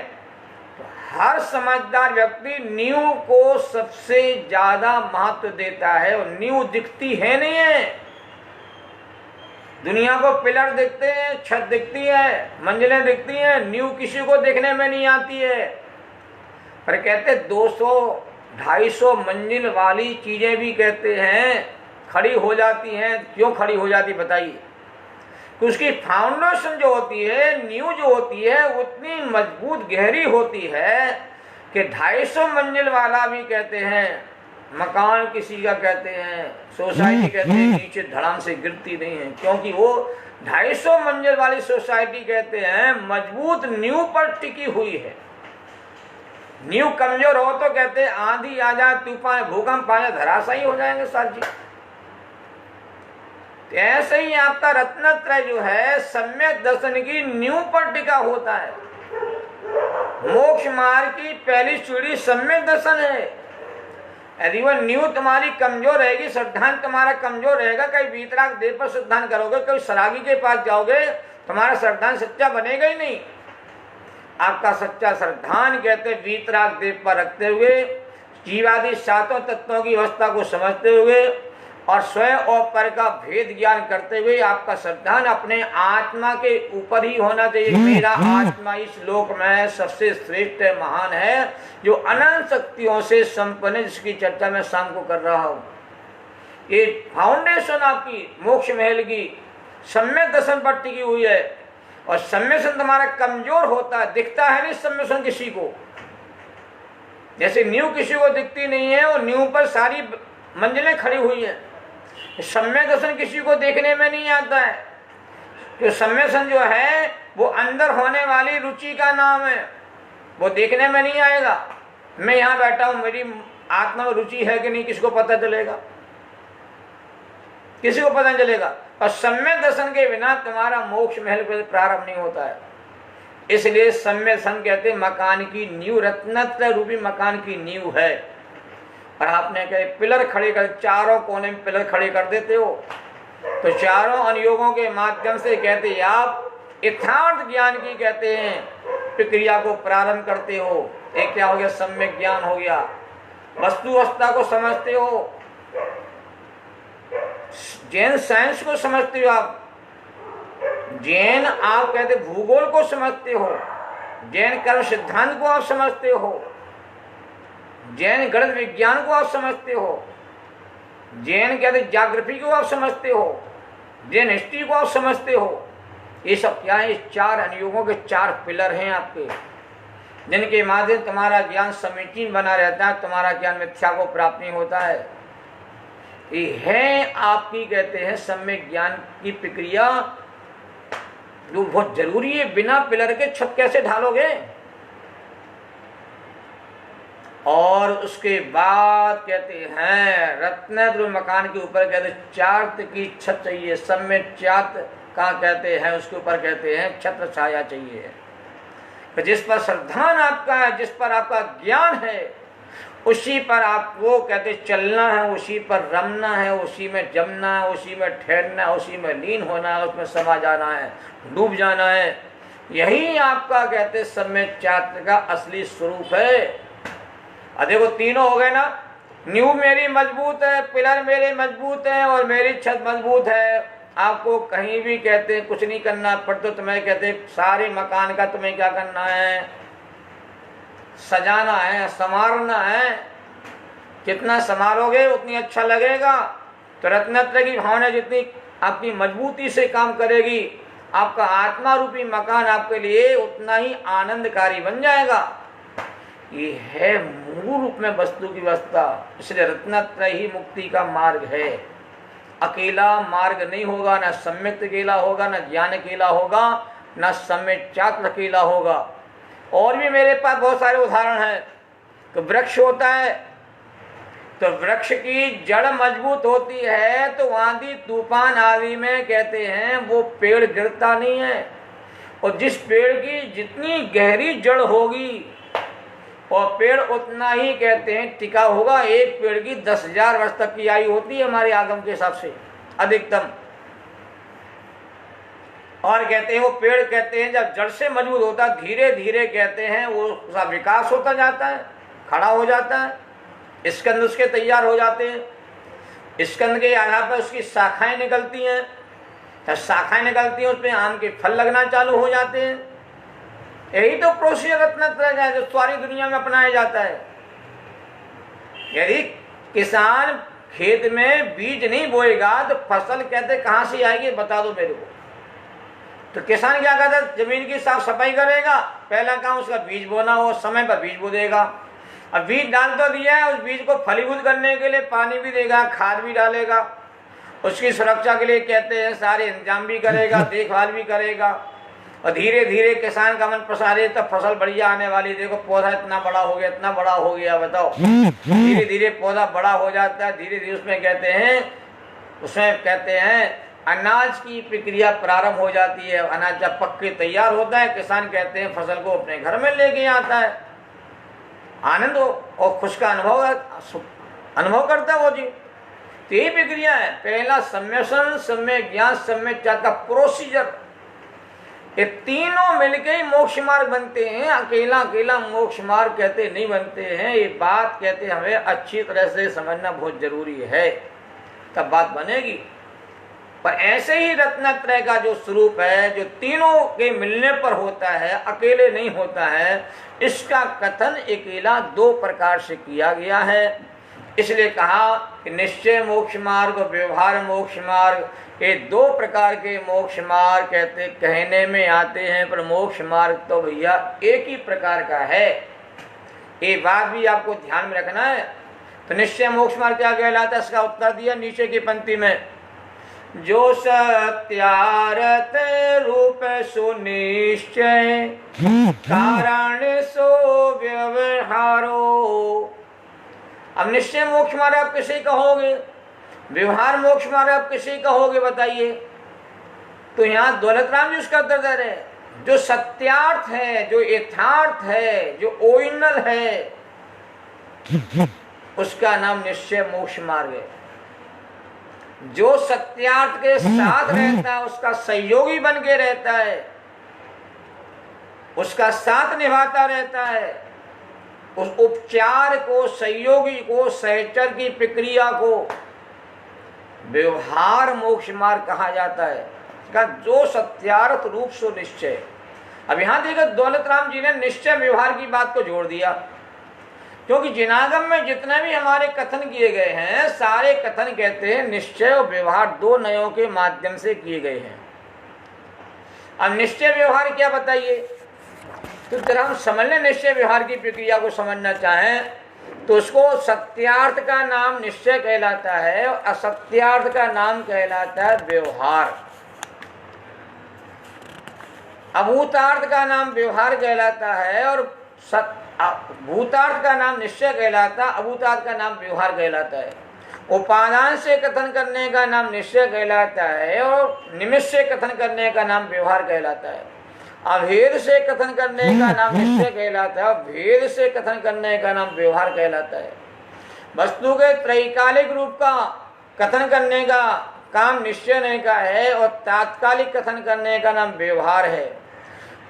तो हर समझदार व्यक्ति नींव को सबसे ज्यादा महत्व देता है, और नींव दिखती है नहीं है। दुनिया को पिलर दिखते हैं, छत दिखती है, मंजिलें दिखती हैं, नींव किसी को देखने में नहीं आती है। पर कहते 200-250 मंजिल वाली चीजें भी कहते हैं खड़ी हो जाती हैं। क्यों खड़ी हो जाती बताइए? कि उसकी फाउंडेशन जो होती है, नींव जो होती है, उतनी मजबूत गहरी होती है कि 250 मंजिल वाला भी कहते हैं मकान किसी का कहते हैं, सोसाइटी कहते हैं, नीचे धड़ाम से गिरती नहीं है, क्योंकि वो 250 मंजिल वाली सोसाइटी कहते हैं मजबूत नींव पर टिकी हुई है। नींव कमजोर हो तो कहते हैं आंधी आ जाए, तूफान, भूकंप आ जाए, धराशायी हो जाएंगे सारी चीज। ऐसे ही आपका रत्नत्रय जो है सम्यक दर्शन की नींव पर टिका होता है। मोक्ष मार्ग की पहली सीढ़ी सम्यक दर्शन है। यदि वह नींव तुम्हारी कमजोर रहेगी, श्रद्धान तुम्हारा कमजोर रहेगा, कहीं वीतराग देव पर श्रद्धान करोगे, कहीं सरागी के पास जाओगे, तुम्हारा श्रद्धान सच्चा बनेगा ही नहीं। आपका सच्चा श्रद्धान कहते वीतराग देव पर रखते हुए, जीवादि 7 तत्वों की अवस्था को समझते हुए और स्वयं और पर का भेद ज्ञान करते हुए आपका श्रद्धान अपने आत्मा के ऊपर ही होना चाहिए। मेरा आत्मा इस लोक में सबसे श्रेष्ठ महान है, जो अनंत शक्तियों से संपन्न, जिसकी चर्चा मैं शाम को कर रहा हूँ। ये फाउंडेशन आपकी मोक्ष महल की सम्यक दर्शन पर टिकी हुई है। और सम्यक दर्शन तुम्हारा कमजोर होता है, दिखता है नहीं सम्यक दर्शन किसी को, जैसे नींव किसी को दिखती नहीं है और नींव पर सारी मंजिलें खड़ी हुई हैं। सम्यक दर्शन किसी को देखने में नहीं आता है। तो सम्यक दर्शन जो है वो अंदर होने वाली रुचि का नाम है, वो देखने में नहीं आएगा। मैं यहाँ बैठा हूँ, मेरी आत्मा में रुचि है कि नहीं किसको पता चलेगा? किसी को पता नहीं चलेगा। और सम्यक दर्शन के बिना तुम्हारा मोक्ष महल प्रारंभ नहीं होता है। इसलिए सम्यक दर्शन कहते मकान की नींव, रत्नत्र रूपी मकान की नींव है। और आपने कहे पिलर खड़े कर, चारों कोने में पिलर खड़े कर देते हो, तो चारों अनुयोगों के माध्यम से कहते आप यथार्थ ज्ञान की कहते हैं प्रक्रिया को प्रारंभ करते हो। एक क्या हो गया? सम्यक ज्ञान हो गया। वस्तु अवस्था को समझते हो, जैन साइंस को समझते हो आप, जैन आप कहते भूगोल को समझते हो, जैन कर्म सिद्धांत को आप समझते हो, जैन गणित विज्ञान को आप समझते हो, जैन कहते ज्योग्राफी को आप समझते हो, जैन हिस्ट्री को आप समझते हो। ये सब क्या है? 4 अनुयोगों के 4 पिलर हैं आपके, जिनके माध्यम तुम्हारा ज्ञान समीचीन बना रहता है, तुम्हारा ज्ञान मिथ्या को प्राप्त नहीं होता है। ये है आपकी कहते हैं सम्यक ज्ञान की प्रक्रिया, जो बहुत जरूरी है। बिना पिलर के छत कैसे ढालोगे? और उसके बाद कहते हैं रत्नद्र मकान के ऊपर कहते हैं चार्त की छत चाहिए। सम्यक चार्त का कहते हैं उसके ऊपर कहते हैं छत्र छाया चाहिए। तो जिस पर श्रद्धान आपका है, जिस पर आपका ज्ञान है, उसी पर आपको कहते चलना है, उसी पर रमना है, उसी में जमना है, उसी में ठहरना है, उसी में लीन होना है, उसमें समा जाना है, डूब जाना है। यही आपका कहते सम्यक चार्त का असली स्वरूप है। देखो तीनों हो गए ना, नींव मेरी मजबूत है, पिलर मेरे मजबूत हैं और मेरी छत मजबूत है। आपको कहीं भी कहते हैं कुछ नहीं करना पड़ता, तुम्हें कहते सारे मकान का तुम्हें क्या करना है, सजाना है, संवारना है। कितना संवारोगे उतनी अच्छा लगेगा। तो रत्नत्रय की भावना जितनी आपकी मजबूती से काम करेगी, आपका आत्मा रूपी मकान आपके लिए उतना ही आनंदकारी बन जाएगा। ये है मूल रूप में वस्तु की व्यवस्था। इसलिए रत्नत्रय ही मुक्ति का मार्ग है। अकेला मार्ग नहीं होगा, ना सम्यक अकेला होगा, ना ज्ञान अकेला होगा, ना सम्यक चात्र अकेला होगा। और भी मेरे पास बहुत सारे उदाहरण हैं। तो वृक्ष होता है, तो वृक्ष की जड़ मजबूत होती है तो आंधी तूफान आदि में कहते हैं वो पेड़ गिरता नहीं है। और जिस पेड़ की जितनी गहरी जड़ होगी और पेड़ उतना ही कहते हैं टिका होगा। एक पेड़ की 10,000 वर्ष तक की आयु होती है हमारे आगम के हिसाब से अधिकतम। और कहते हैं वो पेड़ कहते हैं जब जड़ से मजबूत होता धीरे धीरे कहते हैं वो उसका विकास होता जाता है, खड़ा हो जाता है, स्कंद उसके तैयार हो जाते हैं। स्कंद के आधार पर उसकी शाखाएं निकलती हैं, जब शाखाएं निकलती हैं उसमें आम के फल लगना चालू हो जाते हैं। यही तो प्रोसीजर रत्नत्रय है जो सारी दुनिया में अपनाया जाता है। यदि किसान खेत में बीज नहीं बोएगा तो फसल कहते कहाँ से आएगी बता दो मेरे को। तो किसान क्या करता है, जमीन की साफ सफाई करेगा, पहला काम उसका बीज बोना हो, समय पर बीज बो देगा। अब बीज डाल तो दिया है, उस बीज को फलीभूत करने के लिए पानी भी देगा, खाद भी डालेगा, उसकी सुरक्षा के लिए कहते हैं सारे इंतजाम भी करेगा, देखभाल भी करेगा। और धीरे धीरे किसान का मन प्रसारित तो फसल बढ़िया आने वाली। देखो पौधा इतना बड़ा हो गया, इतना बड़ा हो गया, बताओ। धीरे धीरे पौधा बड़ा हो जाता है, धीरे धीरे उसमें कहते हैं अनाज की प्रक्रिया प्रारंभ हो जाती है। अनाज जब पक के तैयार होता है, किसान कहते हैं फसल को अपने घर में लेके आता है, आनंद और खुश का अनुभव करता है वो जी। तो यही प्रक्रिया है। पहला सम्यसन, सम्यक ज्ञान, सम्यक चार का प्रोसीजर, ये तीनों मिलके ही मोक्ष मार्ग बनते हैं। अकेला अकेला मोक्ष मार्ग कहते नहीं बनते हैं। ये बात कहते हमें अच्छी तरह से समझना बहुत जरूरी है, तब बात बनेगी। पर ऐसे ही रत्नत्रय का जो स्वरूप है, जो तीनों के मिलने पर होता है, अकेले नहीं होता है, इसका कथन अकेला 2 प्रकार से किया गया है। इसलिए कहा कि निश्चय मोक्ष मार्ग और व्यवहार मोक्ष मार्ग, ये 2 प्रकार के मोक्ष मार्ग कहते कहने में आते हैं, पर मोक्ष मार्ग तो भैया एक ही प्रकार का है। ये बात भी आपको ध्यान में रखना है। तो निश्चय मोक्ष मार्ग क्या कहलाता है, इसका उत्तर दिया नीचे की पंक्ति में। जो सत्यारथ रूप सुनिश्चय कारण सो व्यवहारो। अब निश्चय मोक्ष मार्ग आप किसे कहोगे, व्यवहार मोक्ष मार्ग आप किसे कहोगे बताइए। तो यहाँ दौलतराम जी उसका उत्तर दे रहे हैं, जो सत्यार्थ है, जो यथार्थ है, जो ओरिजिनल है, उसका नाम निश्चय मोक्ष मार्ग है। जो सत्यार्थ के साथ रहता है, उसका सहयोगी बन के रहता है, उसका साथ निभाता रहता है, उस उपचार को, सहयोगी को, सहचर की प्रक्रिया को व्यवहार मोक्ष मार्ग कहा जाता है। इसका जो सत्यार्थ रूप सो निश्चय। अब यहां देखो दौलतराम जी ने निश्चय व्यवहार की बात को जोड़ दिया, क्योंकि जिनागम में जितने भी हमारे कथन किए गए हैं, सारे कथन कहते हैं निश्चय और व्यवहार 2 नयों के माध्यम से किए गए हैं। अब निश्चय व्यवहार क्या बताइए, तो जरा हम समझ लें। निश्चय व्यवहार की प्रक्रिया को समझना चाहें तो उसको सत्यार्थ का नाम निश्चय कहलाता है और असत्यार्थ का नाम कहलाता है व्यवहार। अभूतार्थ का नाम व्यवहार कहलाता है और भूतार्थ का नाम निश्चय कहलाता है, अभूतार्थ का नाम व्यवहार कहलाता है। उपादान से कथन करने का नाम निश्चय कहलाता है और निमित्त से कथन करने का नाम व्यवहार कहलाता है। अभेद से कथन करने का नाम निश्चय कहलाता है और भेद से कथन करने का नाम व्यवहार कहलाता है। वस्तु के त्रैकालिक रूप का कथन करने का काम निश्चय नहीं का है और तात्कालिक कथन करने का नाम व्यवहार है।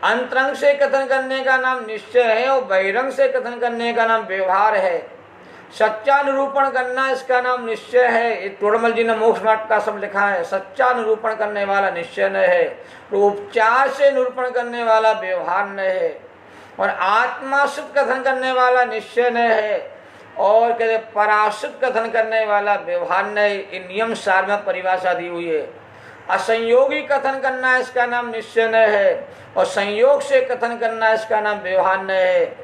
अंतरंग से कथन करने का नाम निश्चय है और बहिरंग से कथन करने का नाम व्यवहार है। सच्चा निरूपण करना इसका नाम निश्चय है। ये तोड़मल जी ने मोक्ष मार्ग का सब लिखा है। सच्चा निरूपण करने वाला निश्चय न है, तो उपचार से निरूपण करने वाला व्यवहार न है, और आत्माश्रित कथन करने वाला निश्चय न है, और कहते पराश्रित कथन करने वाला व्यवहार न है। इन नियम सार में परिभाषा दी हुई है। असंयोगी कथन करना इसका नाम निश्चय न है, और संयोग से कथन करना इसका नाम व्यवहार न है,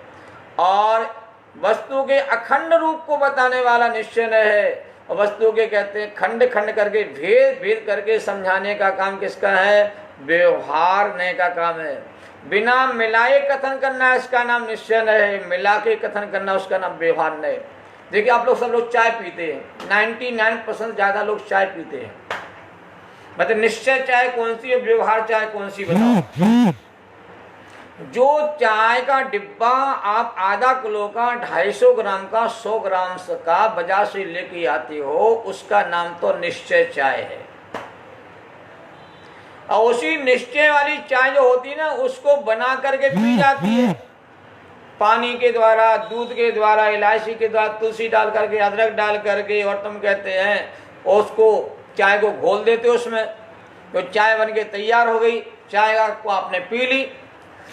और वस्तु के अखंड रूप को बताने वाला निश्चय न है, और वस्तु के कहते हैं खंड खंड करके भेद भेद करके समझाने का काम किसका है? व्यवहार ने का काम है। बिना मिलाए कथन करना इसका नाम निश्चय न है, मिला के कथन करना उसका नाम व्यवहार न है। देखिए आप लोग सब लोग चाय पीते हैं, 99% ज्यादा लोग चाय पीते हैं। मतलब निश्चय चाय कौन सी है, व्यवहार चाय कौन सी, बताओ। जो चाय का डिब्बा आप आधा किलो का, 250 ग्राम का, 100 ग्राम का बाजार से लेके आते हो, उसका नाम तो निश्चय चाय है। और उसी निश्चय वाली चाय जो होती है ना, उसको बना करके पी जाती है, पानी के द्वारा, दूध के द्वारा, इलायची के द्वारा, तुलसी डाल करके, अदरक डाल करके, और तुम कहते हैं उसको चाय को घोल देते हो उसमें, तो चाय बन के तैयार हो गई। चाय को आपने पी ली।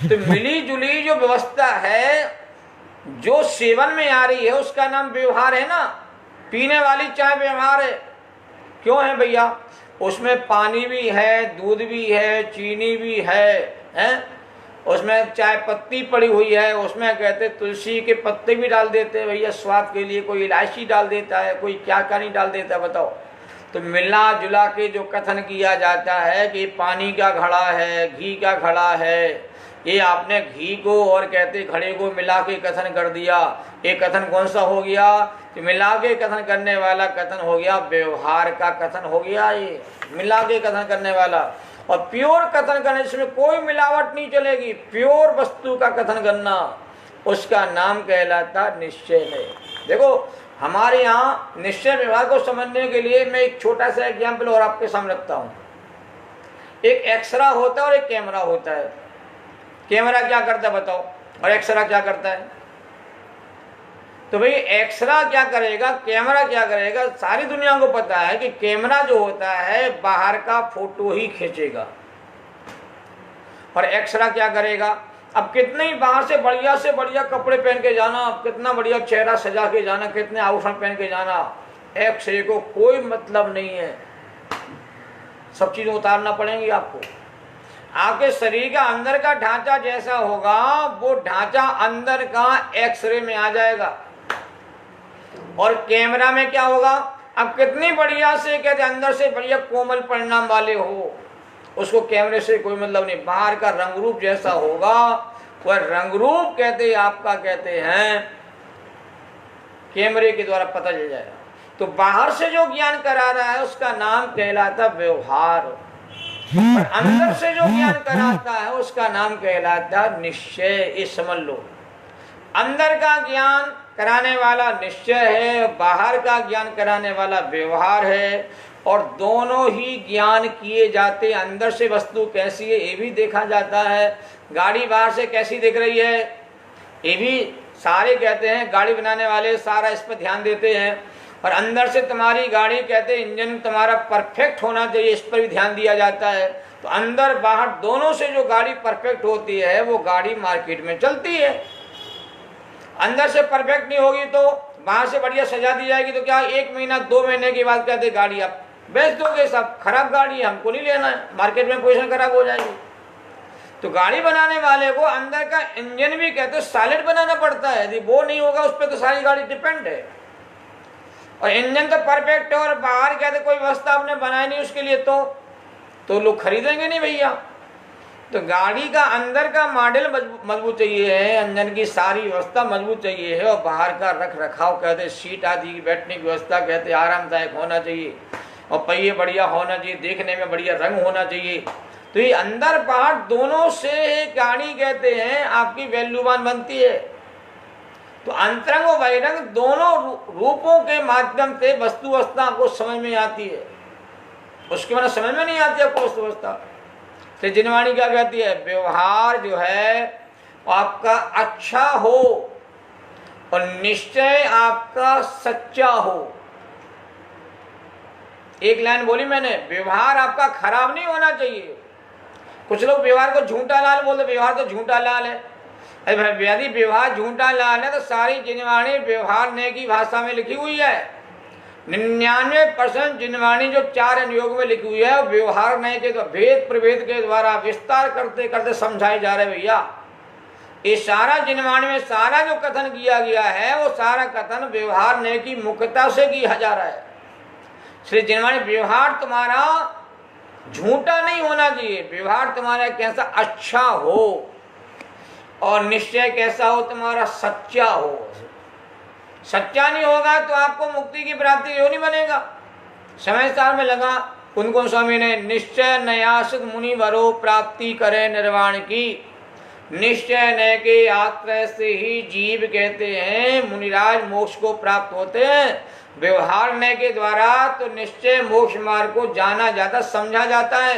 तो मिली जुली जो व्यवस्था है जो सेवन में आ रही है उसका नाम व्यवहार है ना। पीने वाली चाय व्यवहार है। क्यों है भैया? उसमें पानी भी है, दूध भी है, चीनी भी है, उसमें चाय पत्ती पड़ी हुई है, उसमें कहते तुलसी के पत्ते भी डाल देते हैं भैया स्वाद के लिए, कोई इलायची डाल देता है, कोई क्या क्या नहीं डाल देता है, बताओ। तो मिला जुला के जो कथन किया जाता है कि पानी का घड़ा है, घी का घड़ा है, ये आपने घी को और कहते घड़े को मिला के कथन कर दिया, ये कथन कौन सा हो गया? कि मिला के कथन करने वाला कथन हो गया, व्यवहार का कथन हो गया। ये मिला के कथन करने वाला, और प्योर कथन करने जिसमें कोई मिलावट नहीं चलेगी, प्योर वस्तु का कथन करना, उसका नाम कहलाता निश्चय है। देखो हमारे यहाँ निश्चय व्यवहार को समझने के लिए मैं एक छोटा सा एग्जाम्पल और आपके सामने रखता हूँ। एक एक्सरा होता है और एक कैमरा होता है। कैमरा क्या करता है बताओ, और एक्सरा क्या करता है? तो भाई एक्सरा क्या करेगा, कैमरा क्या करेगा? सारी दुनिया को पता है कि कैमरा जो होता है बाहर का फोटो ही खींचेगा, और एक्सरा क्या करेगा? अब कितने ही बाहर से बढ़िया कपड़े पहन के जाना, कितना बढ़िया चेहरा सजा के जाना, कितने आभूषण पहन के जाना, एक्सरे को कोई मतलब नहीं है। सब चीजें उतारना पड़ेंगी आपको। आपके शरीर का अंदर का ढांचा जैसा होगा वो ढांचा अंदर का एक्सरे में आ जाएगा। और कैमरा में क्या होगा? अब कितनी बढ़िया से कहते अंदर से बढ़िया कोमल परिणाम वाले हो, उसको कैमरे से कोई मतलब नहीं। बाहर का रंग रूप जैसा होगा वह रंग रूप कहते आपका कहते हैं कैमरे के द्वारा पता चल जाएगा। तो बाहर से जो ज्ञान करा रहा है उसका नाम कहलाता व्यवहार, और अंदर से जो ज्ञान कराता है उसका नाम कहलाता निश्चय। ये समझ लो, अंदर का ज्ञान कराने वाला निश्चय है, बाहर का ज्ञान कराने वाला व्यवहार है, और दोनों ही ज्ञान किए जाते। अंदर से वस्तु कैसी है ये भी देखा जाता है, गाड़ी बाहर से कैसी दिख रही है ये भी सारे कहते हैं, गाड़ी बनाने वाले सारा इस पर ध्यान देते हैं। और अंदर से तुम्हारी गाड़ी कहते हैं इंजन तुम्हारा परफेक्ट होना चाहिए, इस पर भी ध्यान दिया जाता है। तो अंदर बाहर दोनों से जो गाड़ी परफेक्ट होती है वो गाड़ी मार्केट में चलती है। अंदर से परफेक्ट नहीं होगी तो बाहर से बढ़िया सजा दी जाएगी तो क्या 1 महीना 2 महीने के बाद कहते गाड़ी आप बेच दोगे, सब खराब गाड़ी है, हमको नहीं लेना है, मार्केट में पोजीशन खराब हो जाएगी। तो गाड़ी बनाने वाले को अंदर का इंजन भी कहते सॉलिड बनाना पड़ता है, यदि वो नहीं होगा उस पर तो सारी गाड़ी डिपेंड है। और इंजन तो परफेक्ट है और बाहर कहते कोई व्यवस्था आपने बनाई नहीं उसके लिए तो लोग खरीदेंगे नहीं भैया। तो गाड़ी का अंदर का मॉडल मजबूत चाहिए है, इंजन की सारी व्यवस्था मजबूत चाहिए है, और बाहर का रख रखाव कहते सीट आदि की बैठने की व्यवस्था कहते आरामदायक होना चाहिए, और पहिए बढ़िया होना चाहिए, देखने में बढ़िया रंग होना चाहिए। तो ये अंदर बाहर दोनों से गाड़ी कहते हैं आपकी वैल्यूवान बनती है। तो अंतरंग और बहिरंग दोनों रूपों के माध्यम से वस्तु अवस्था को समझ में आती है, उसके बिना समझ में नहीं आती आपको वस्तु अवस्था। तो जिनवाणी क्या कहती है? व्यवहार जो है आपका अच्छा हो, और निश्चय आपका सच्चा हो। एक लाइन बोली मैंने, व्यवहार आपका खराब नहीं होना चाहिए। कुछ लोग व्यवहार को झूठा लाल बोलते, व्यवहार तो झूठा लाल है। अरे भाई, यदि व्यवहार झूठा लाल है तो सारी जिनवाणी व्यवहार ने की भाषा में लिखी हुई है। 99% जिनवाणी जो 4 अनुयोग में लिखी हुई है व्यवहार ने के भेद प्रभेद के द्वारा विस्तार करते करते समझाए जा रहे भैया। ये सारा जिनवाणी में सारा जो कथन किया गया है वो सारा कथन व्यवहार ने की मुख्यता से किया जा रहा है। श्री जिनवाणी, व्यवहार तुम्हारा झूठा नहीं होना चाहिए, व्यवहार तुम्हारा कैसा अच्छा हो और निश्चय कैसा हो, तुम्हारा सच्चा हो। सच्चा नहीं होगा तो आपको मुक्ति की प्राप्ति क्यों नहीं बनेगा। समय सार में लगा कुंदकुंद स्वामी ने, निश्चय नयासिक मुनि वरो प्राप्ति करे निर्वाण की। निश्चय नय के आश्रय से ही जीव कहते हैं मुनिराज मोक्ष को प्राप्त होते हैं। व्यवहार नय के द्वारा तो निश्चय मोक्ष मार्ग को जाना जाता, समझा जाता है।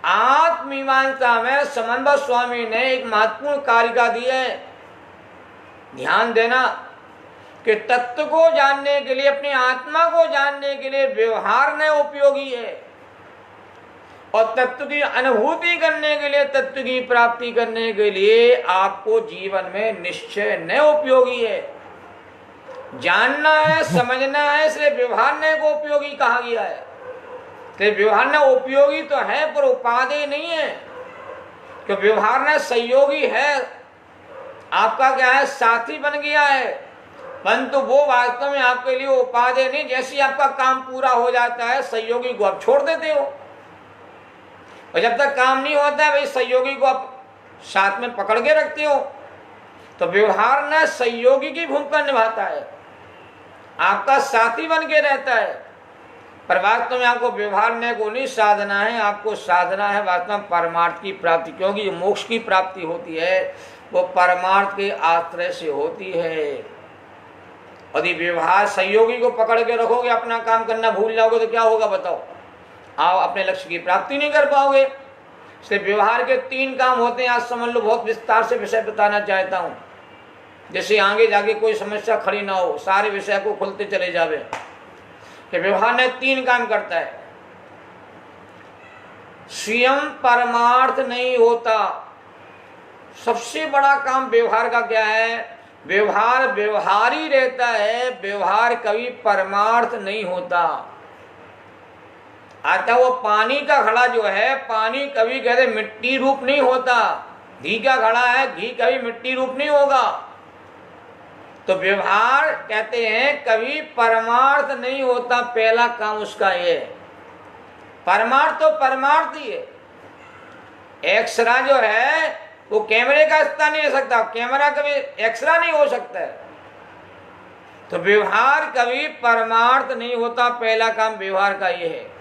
आत्मीमांसा में समन्वय स्वामी ने एक महत्वपूर्ण कारिका दी है। ध्यान देना कि तत्व को जानने के लिए, अपनी आत्मा को जानने के लिए व्यवहार नय उपयोगी है, और तत्व की अनुभूति करने के लिए, तत्व की प्राप्ति करने के लिए आपको जीवन में निश्चय नय उपयोगी है। जानना है, समझना है, इसलिए व्यवहार नय को उपयोगी कहा गया है। तो व्यवहार नय उपयोगी तो है पर उपादेय नहीं है, कि व्यवहार नय सहयोगी है, आपका क्या है, साथी बन गया है, परंतु वो वास्तव में आपके लिए उपादेय नहीं। जैसे आपका काम पूरा हो जाता है सहयोगी को आप छोड़ देते हो, और जब तक काम नहीं होता है भाई सहयोगी को आप साथ में पकड़ के रखते हो। तो व्यवहार न सहयोगी की भूमिका निभाता है, आपका साथी बन के रहता है, पर वास्तव में आपको व्यवहार न को नहीं साधना है, आपको साधना है वास्तव में परमार्थ की प्राप्ति। क्योंकि जो मोक्ष की प्राप्ति होती है वो परमार्थ के आश्रय से होती है। यदि व्यवहार सहयोगी को पकड़ के रखोगे, अपना काम करना भूल जाओगे तो क्या होगा बताओ, आप अपने लक्ष्य की प्राप्ति नहीं कर पाओगे। इसलिए व्यवहार के 3 काम होते हैं। आज समझ लो, बहुत विस्तार से विषय बताना चाहता हूं, जैसे आगे जाके कोई समस्या खड़ी ना हो, सारे विषय को खुलते चले जावे। कि व्यवहार ने 3 काम करता है। स्वयं परमार्थ नहीं होता, सबसे बड़ा काम व्यवहार का क्या है, व्यवहार व्यवहारी रहता है, व्यवहार कभी परमार्थ नहीं होता। आता वो पानी का घड़ा जो है, पानी कभी कहते मिट्टी रूप नहीं होता। घी का घड़ा है, घी कभी मिट्टी रूप नहीं होगा। तो व्यवहार कहते हैं कभी परमार्थ नहीं होता, पहला काम उसका ये। परमार्थ तो परमार्थ ही है। एक्सरा जो है वो कैमरे का हिस्सा नहीं हो सकता, कैमरा कभी एक्सरा नहीं हो सकता है। तो व्यवहार कभी परमार्थ नहीं होता, पहला काम व्यवहार का ये है।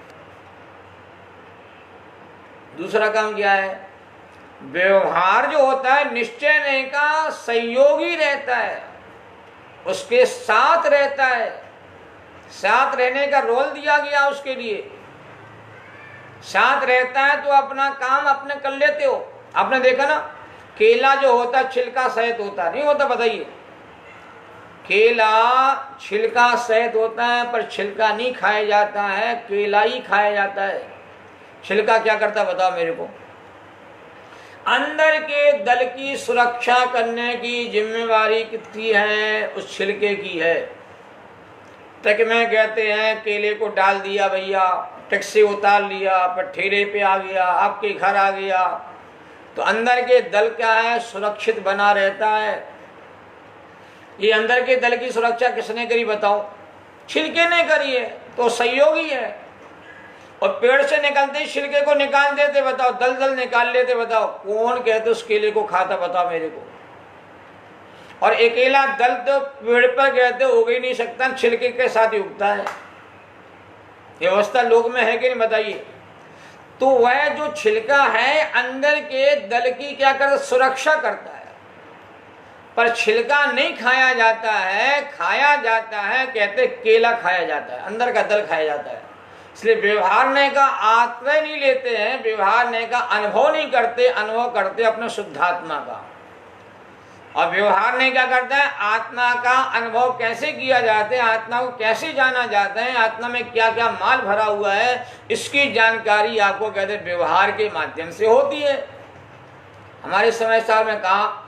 दूसरा काम क्या है, व्यवहार जो होता है निश्चय नहीं का सहयोगी रहता है, उसके साथ रहता है, साथ रहने का रोल दिया गया उसके लिए। साथ रहता है तो अपना काम अपने कर लेते हो। आपने देखा ना, केला जो होता है छिलका सहित होता नहीं होता, बताइए। केला छिलका सहित होता है पर छिलका नहीं खाया जाता है, केला ही खाया जाता है। छिलका क्या करता है बताओ मेरे को, अंदर के दल की सुरक्षा करने की जिम्मेवारी कितनी है, उस छिलके की है। तक में कहते हैं केले को डाल दिया भैया, टैक्सी उतार लिया, पर ठेले पे आ गया, आपके घर आ गया, तो अंदर के दल क्या है, सुरक्षित बना रहता है। ये अंदर के दल की सुरक्षा किसने करी बताओ, छिलके ने करी है, तो सहयोगी है। और पेड़ से निकलते ही छिलके को निकाल देते बताओ, दल दल निकाल लेते बताओ, कौन कहते उस केले को खाता बताओ मेरे को। और अकेला दल तो पेड़ पर कहते उग ही नहीं सकता, छिलके के साथ ही उगता है। ये अवस्था लोक में है कि नहीं बताइए। तो वह जो छिलका है अंदर के दल की क्या करता, सुरक्षा करता है। पर छिलका नहीं खाया जाता है, खाया जाता है कहते केला खाया जाता है, अंदर का दल खाया जाता है। इसलिए व्यवहारने का आश्रय नहीं लेते हैं, व्यवहारने का अनुभव नहीं करते, अनुभव करते अपने शुद्धात्मा का। और व्यवहार नहीं क्या करता है, आत्मा का अनुभव कैसे किया जाता है, आत्मा को कैसे जाना जाता है, आत्मा में क्या क्या माल भरा हुआ है, इसकी जानकारी आपको कहते हैं व्यवहार के माध्यम से होती है। हमारे समय साल में कहा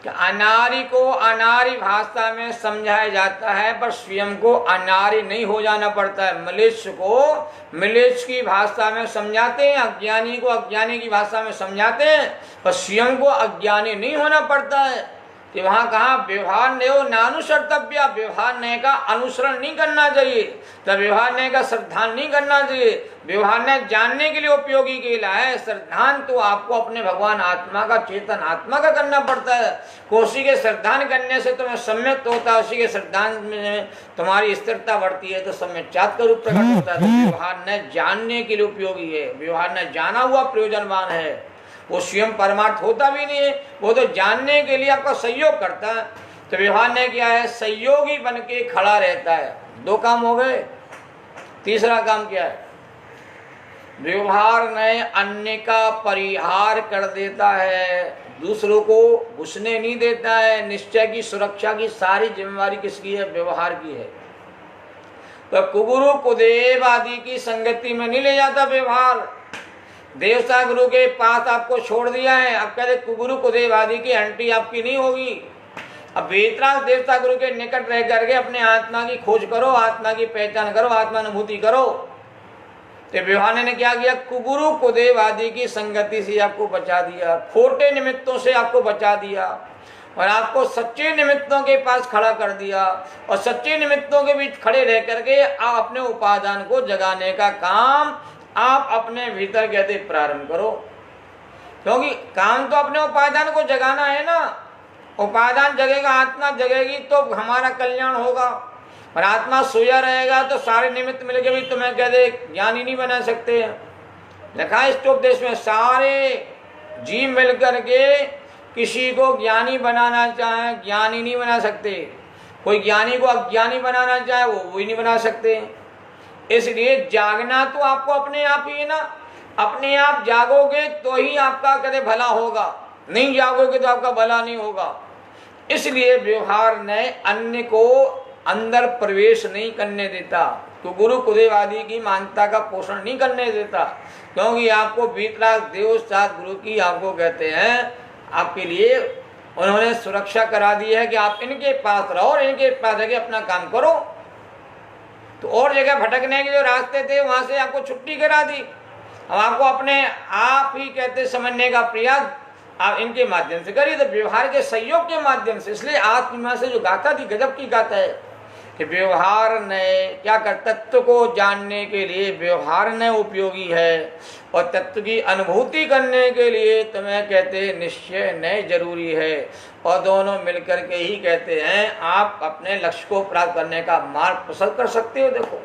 कि अनारी को अनारी भाषा में समझाया जाता है, पर स्वयं को अनारी नहीं हो जाना पड़ता है। मलेच्छ को मलेच्छ की भाषा में समझाते हैं, अज्ञानी को अज्ञानी की भाषा में समझाते हैं, पर स्वयं को अज्ञानी नहीं होना पड़ता है। कि वहाँ कहा व्यवहार ने नानुसर्तव्य, व्यवहार ने का अनुसरण नहीं करना चाहिए, तो व्यवहार ने का श्रद्धान नहीं करना चाहिए। व्यवहार ने जानने के लिए उपयोगी केला है, श्रद्धान तो आपको अपने भगवान आत्मा का, चेतन आत्मा का करना पड़ता है। कोशी के श्रद्धान करने से तुम्हें सम्यक होता है, उसी के श्रद्धान में तुम्हारी स्थिरता बढ़ती है, तो सम्यचात का रूप प्रकट होता है। तो व्यवहार ने जानने के लिए उपयोगी है, व्यवहार ने जाना हुआ प्रयोजनवान है। वो स्वयं परमार्थ होता भी नहीं है, वो तो जानने के लिए आपका सहयोग करता है। तो व्यवहार ने क्या है, सहयोगी बन के खड़ा रहता है। दो काम हो गए। तीसरा काम क्या है, व्यवहार ने अन्य का परिहार कर देता है, दूसरों को घुसने नहीं देता है। निश्चय की सुरक्षा की सारी जिम्मेवारी किसकी है, व्यवहार की है। तो कुगुरु कुदेव आदि की संगति में नहीं ले जाता व्यवहार। देवता गुरु के पास आपको छोड़ दिया है, अब कहते कुगुरु कुदेव आदि की अंटी आपकी नहीं होगी। अब वेतराग देवता गुरु के निकट रह करके अपने आत्मा की खोज करो, आत्मा की पहचान करो, आत्मानुभूति करो। तो व्यवहार ने क्या किया, कुगुरु कुदेव आदि की संगति से आपको बचा दिया, खोटे निमित्तों से आपको बचा दिया, और आपको सच्चे निमित्तों के पास खड़ा कर दिया। और सच्चे निमित्तों के बीच खड़े रह करके आप अपने उपादान को जगाने का काम आप अपने भीतर कहते प्रारंभ करो। क्योंकि काम तो अपने उपादान को जगाना है ना। उपादान जगेगा, आत्मा जगेगी तो हमारा कल्याण होगा। और आत्मा सोया रहेगा तो सारे निमित्त मिलके भी तुम्हें कहते ज्ञानी नहीं बना सकते हैं। लिखा इस उपदेश में, सारे जीव मिल करके किसी को ज्ञानी बनाना चाहे, ज्ञानी नहीं बना सकते। कोई ज्ञानी को अज्ञानी बनाना चाहे, वो भी नहीं बना सकते। इसलिए जागना तो आपको अपने आप ही है ना। अपने आप जागोगे तो ही आपका कदे भला होगा, नहीं जागोगे तो आपका भला नहीं होगा। इसलिए व्यवहार ने अन्य को अंदर प्रवेश नहीं करने देता, तो गुरु कुदेव आदि की मान्यता का पोषण नहीं करने देता। क्योंकि आपको वीतराग देव सात गुरु की आपको कहते हैं, आपके लिए उन्होंने सुरक्षा करा दी है कि आप इनके पास रहो और इनके पास रह अपना काम करो। तो और जगह भटकने के जो रास्ते थे वहां से आपको छुट्टी करा दी। अब आपको अपने आप ही कहते समझने का प्रयास आप इनके माध्यम से करिए, तो व्यवहार के सहयोग के माध्यम से। इसलिए आत्मा से जो गाथा थी गजब की गाथा है कि व्यवहार ने क्या कर, तत्व को जानने के लिए व्यवहार ने उपयोगी है, और तत्व की अनुभूति करने के लिए तुम्हें कहते निश्चय न जरूरी है। और दोनों मिलकर के ही कहते हैं आप अपने लक्ष्य को प्राप्त करने का मार्ग प्रशस्त कर सकते हो। देखो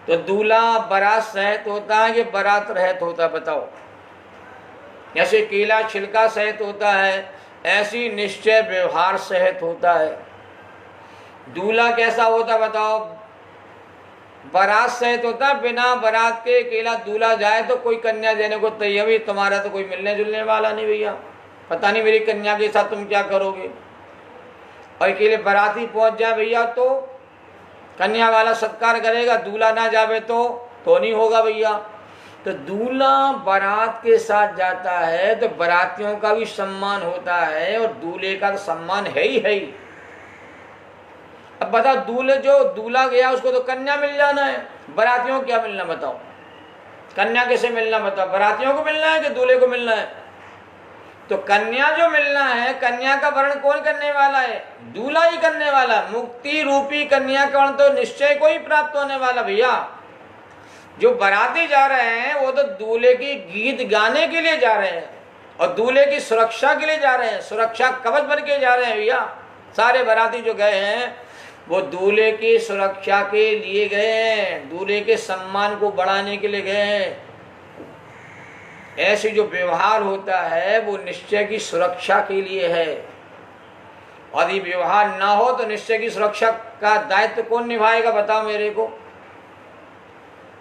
तो दूल्हा बारात सहित होता है कि बारात रहत होता, बताओ। जैसे केला छिलका सहित होता है, ऐसी निश्चय व्यवहार सहित होता है। दूल्हा कैसा होता बताओ, बारात सहित होता है। बिना बारात के केला दूल्हा जाए तो कोई कन्या देने को तैयार, भी तुम्हारा तो कोई मिलने जुलने वाला नहीं भैया, पता नहीं मेरी कन्या के साथ तुम क्या करोगे। और अकेले बाराती पहुंच जाए भैया तो कन्या वाला सत्कार करेगा, दूल्हा ना जावे तो नहीं होगा भैया। तो दूल्हा बारात के साथ जाता है तो बारातियों का भी सम्मान होता है, और दूल्हे का तो सम्मान है ही। अब बताओ, दूल्हे जो दूल्हा गया उसको तो कन्या मिल जाना है, बारातियों को क्या मिलना बताओ। कन्या कैसे मिलना बताओ, बारातियों को मिलना है कि दूल्हे को मिलना है। तो कन्या जो मिलना है, कन्या का वर्ण कौन करने वाला है, दूल्हा ही करने वाला। मुक्ति रूपी कन्या का वर्ण तो निश्चय को ही प्राप्त होने वाला भैया। जो बाराती जा रहे हैं वो तो दूल्हे की गीत गाने के लिए जा रहे हैं, और दूल्हे की सुरक्षा के लिए जा रहे हैं, सुरक्षा कवच बन के जा रहे हैं भैया। सारे बाराती जो गए हैं वो दूल्हे की सुरक्षा के लिए गए हैं, दूल्हे के सम्मान को बढ़ाने के लिए गए हैं। ऐसे जो व्यवहार होता है वो निश्चय की सुरक्षा के लिए है। यदि व्यवहार ना हो तो निश्चय की सुरक्षा का दायित्व कौन निभाएगा बताओ मेरे को।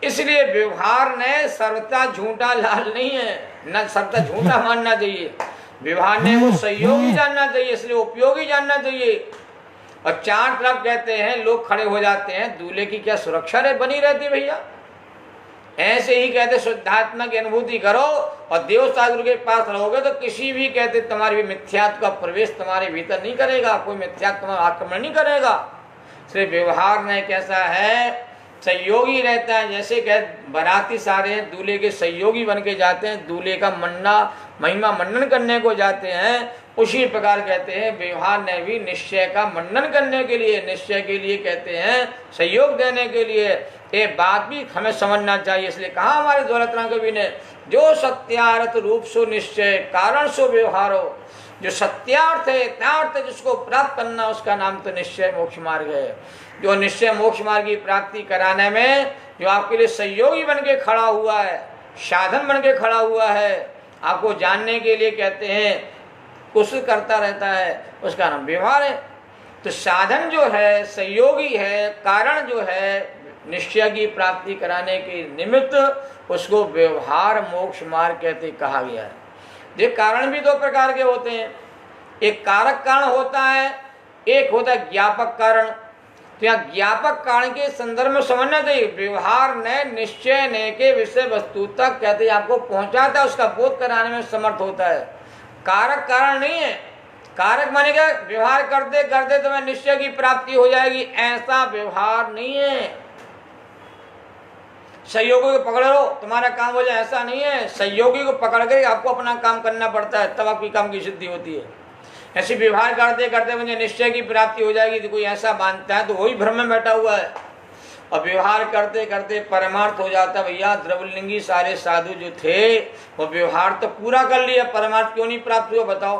इसलिए व्यवहार ने सर्वथा झूठा लाल नहीं है, न सर्वथा झूठा मानना चाहिए। व्यवहार ने वो सहयोगी जानना चाहिए, इसलिए उपयोगी जानना चाहिए। और चार तरफ कहते हैं लोग खड़े हो जाते हैं, दूल्हे की क्या सुरक्षा बनी रहती भैया। ऐसे ही कहते शुद्धात्मा की अनुभूति करो और देव सागर के पास रहोगे तो किसी भी कहते तुम्हारे भी मिथ्यात्व का प्रवेश तुम्हारे भीतर नहीं करेगा, कोई मिथ्यात्व तुम्हारा आक्रमण नहीं करेगा। सिर्फ व्यवहार में कैसा है, सहयोगी रहता है। जैसे कह बाराती सारे दूल्हे के सहयोगी बन के जाते हैं, दूल्हे का महिमा मंडन करने को जाते हैं, उसी प्रकार कहते हैं व्यवहार ने भी निश्चय का मंडन करने के लिए, निश्चय के लिए कहते हैं सहयोग देने के लिए। ये बात भी हमें समझना चाहिए। इसलिए कहा हमारे दौलतराम कवि ने, जो सत्यार्थ रूप सो निश्चय कारण सो व्यवहारो, जो सत्यार्थ है यथार्थ है जिसको प्राप्त करना उसका नाम तो निश्चय मोक्ष मार्ग है। जो निश्चय मोक्ष मार्ग की प्राप्ति कराने में जो आपके लिए सहयोगी बन के खड़ा हुआ है, साधन बन के खड़ा हुआ है, आपको जानने के लिए कहते हैं कोशिश करता रहता है, उसका नाम व्यवहार है। तो साधन जो है सहयोगी है, कारण जो है निश्चय की प्राप्ति कराने के निमित्त, उसको व्यवहार मोक्ष मार्ग कहते कहा गया है। ये कारण भी दो प्रकार के होते हैं, एक कारक कारण होता है, एक होता है ज्ञापक कारण। तो यहाँ ज्ञापक कारण के संदर्भ में समझना चाहिए। व्यवहार ने निश्चय ने के विषय वस्तु तक कहते हैं आपको पहुंचाता है, उसका बोध कराने में समर्थ होता है। कारक कारण नहीं है। कारक माने क्या, व्यवहार करते करते तुम्हें निश्चय की प्राप्ति हो जाएगी, ऐसा व्यवहार नहीं है। सहयोगी को पकड़ लो तुम्हारा काम हो जाए, ऐसा नहीं है। सहयोगी को पकड़ कर आपको अपना काम करना पड़ता है, तब आपकी काम की सिद्धि होती है। ऐसे व्यवहार करते करते मुझे निश्चय की प्राप्ति हो जाएगी तो कोई ऐसा मानता है तो वही भ्रम में बैठा हुआ है। और व्यवहार करते करते परमार्थ हो जाता है। भैया द्रवलिंगी सारे साधु जो थे वो व्यवहार तो पूरा कर लिया, परमार्थ क्यों नहीं प्राप्त हुआ बताओ।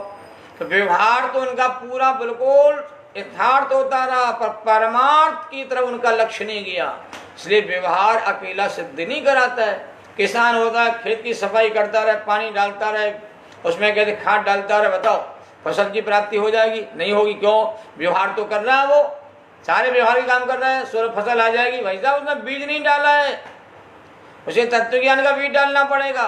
तो व्यवहार तो उनका पूरा बिल्कुल यथार्थ होता रहा, पर परमार्थ की तरफ उनका लक्ष्य नहीं गया। इसलिए व्यवहार अकेला सिद्ध नहीं कराता है। किसान होता है, खेत की सफाई करता रहे, पानी डालता रहे, उसमें कहते खाद डालता रहे, बताओ फसल की प्राप्ति हो जाएगी? नहीं होगी। क्यों? व्यवहार तो कर रहा है, वो सारे व्यवहार के काम कर रहा है, सूर्य फसल आ जाएगी। भाई साहब उसने बीज नहीं डाला है, उसे तत्व ज्ञान का बीज डालना पड़ेगा,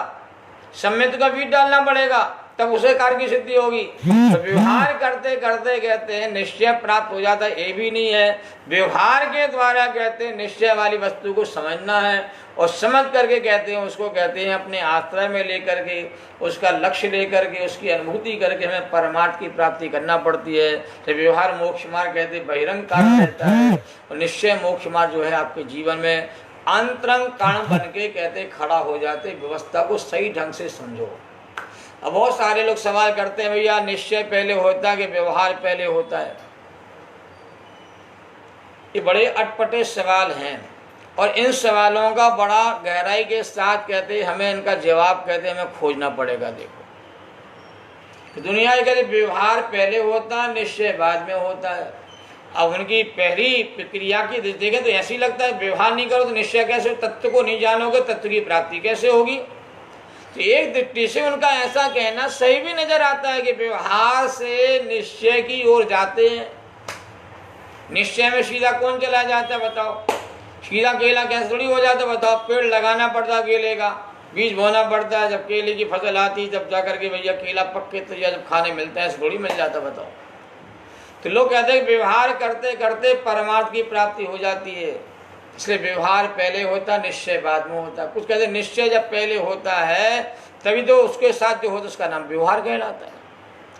सम्यत का बीज डालना पड़ेगा, तब उसे कार्य की सिद्धि होगी। तो व्यवहार करते करते कहते हैं निश्चय प्राप्त हो जाता है, ये भी नहीं है। व्यवहार के द्वारा कहते हैं निश्चय वाली वस्तु को समझना है, और समझ करके कहते हैं उसको कहते हैं अपने आश्रय में लेकर के, उसका लक्ष्य लेकर के, उसकी अनुभूति करके हमें परमार्थ की प्राप्ति करना पड़ती है। तो व्यवहार मोक्ष मार्ग कहते हैं बहिरंग कारण रहता है, और निश्चय मोक्ष मार्ग जो है आपके जीवन में अंतरंग कारण बन के कहते खड़ा हो जाते। व्यवस्था को सही ढंग से समझो। अब बहुत सारे लोग सवाल करते हैं भैया निश्चय पहले होता है कि व्यवहार पहले होता है। ये बड़े अटपटे सवाल हैं, और इन सवालों का बड़ा गहराई के साथ कहते हमें इनका जवाब कहते हमें खोजना पड़ेगा। देखो दुनिया कहते व्यवहार पहले होता है, निश्चय बाद में होता है। अब उनकी पहली प्रक्रिया की देखें तो ऐसी लगता है व्यवहार नहीं करो तो निश्चय कैसे, तत्व को नहीं जानोगे तत्व की प्राप्ति कैसे होगी। तो एक दृष्टि से उनका ऐसा कहना सही भी नजर आता है कि व्यवहार से निश्चय की ओर जाते हैं। निश्चय में सीधा कौन चला जाता है बताओ? सीधा केला कैसे थोड़ी हो जाता है बताओ? पेड़ लगाना पड़ता है केले का, बीज बोना पड़ता है, जब केले की फसल आती तब जा करके भैया केला पक्के तो जब खाने मिलते हैं, ऐसे थोड़ी मिल जाता बताओ। तो लोग कहते हैं व्यवहार करते करते परमार्थ की प्राप्ति हो जाती है, इसलिए व्यवहार पहले होता निश्चय बाद में होता। कुछ कहते हैं निश्चय जब पहले होता है तभी तो उसके साथ जो होता उसका नाम व्यवहार कहलाता है।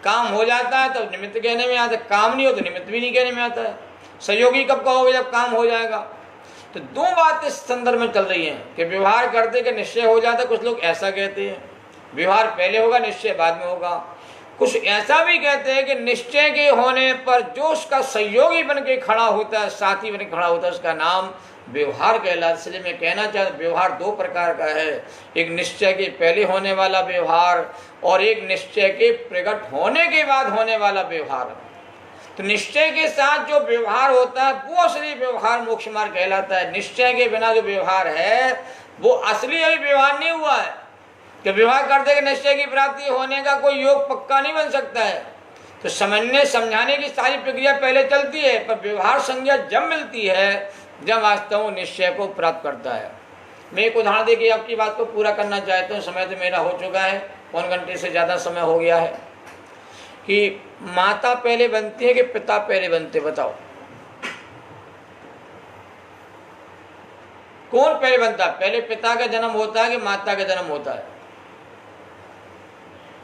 काम हो जाता है तब निमित्त कहने में आता है, काम नहीं हो तो निमित्त भी नहीं कहने में आता है। सहयोगी कब कहोगे? जब काम हो जाएगा। तो दो बातें इस संदर्भ में चल रही हैं कि व्यवहार करते कि निश्चय हो जाता है। कुछ लोग ऐसा कहते हैं व्यवहार पहले होगा निश्चय बाद में होगा। कुछ ऐसा भी कहते हैं कि निश्चय के होने पर जो उसका सहयोगी बन के खड़ा होता है, साथी बन के खड़ा होता है, उसका नाम व्यवहार कहलाता है। इसलिए मैं कहना चाहता हूँ व्यवहार दो प्रकार का है, एक निश्चय के पहले होने वाला व्यवहार और एक निश्चय के प्रकट होने के बाद होने वाला व्यवहार। तो निश्चय के साथ जो व्यवहार होता है वो असली व्यवहार मोक्ष मार्ग कहलाता है। निश्चय के बिना जो व्यवहार है वो असली अभी व्यवहार नहीं हुआ है। कि व्यवहार करते कि निश्चय की प्राप्ति होने का कोई योग पक्का नहीं बन सकता है। तो समझने समझाने की सारी प्रक्रिया पहले चलती है, पर व्यवहार संज्ञा जब मिलती है जब वास्तव निश्चय को प्राप्त करता है। मैं एक उदाहरण देके आपकी बात को पूरा करना चाहता हूँ। समय तो मेरा हो चुका है, 1 घंटे से ज़्यादा समय हो गया है। कि माता पहले बनती है कि पिता पहले बनते, बताओ कौन पहले बनता है? पहले पिता का जन्म होता है कि माता का जन्म होता है?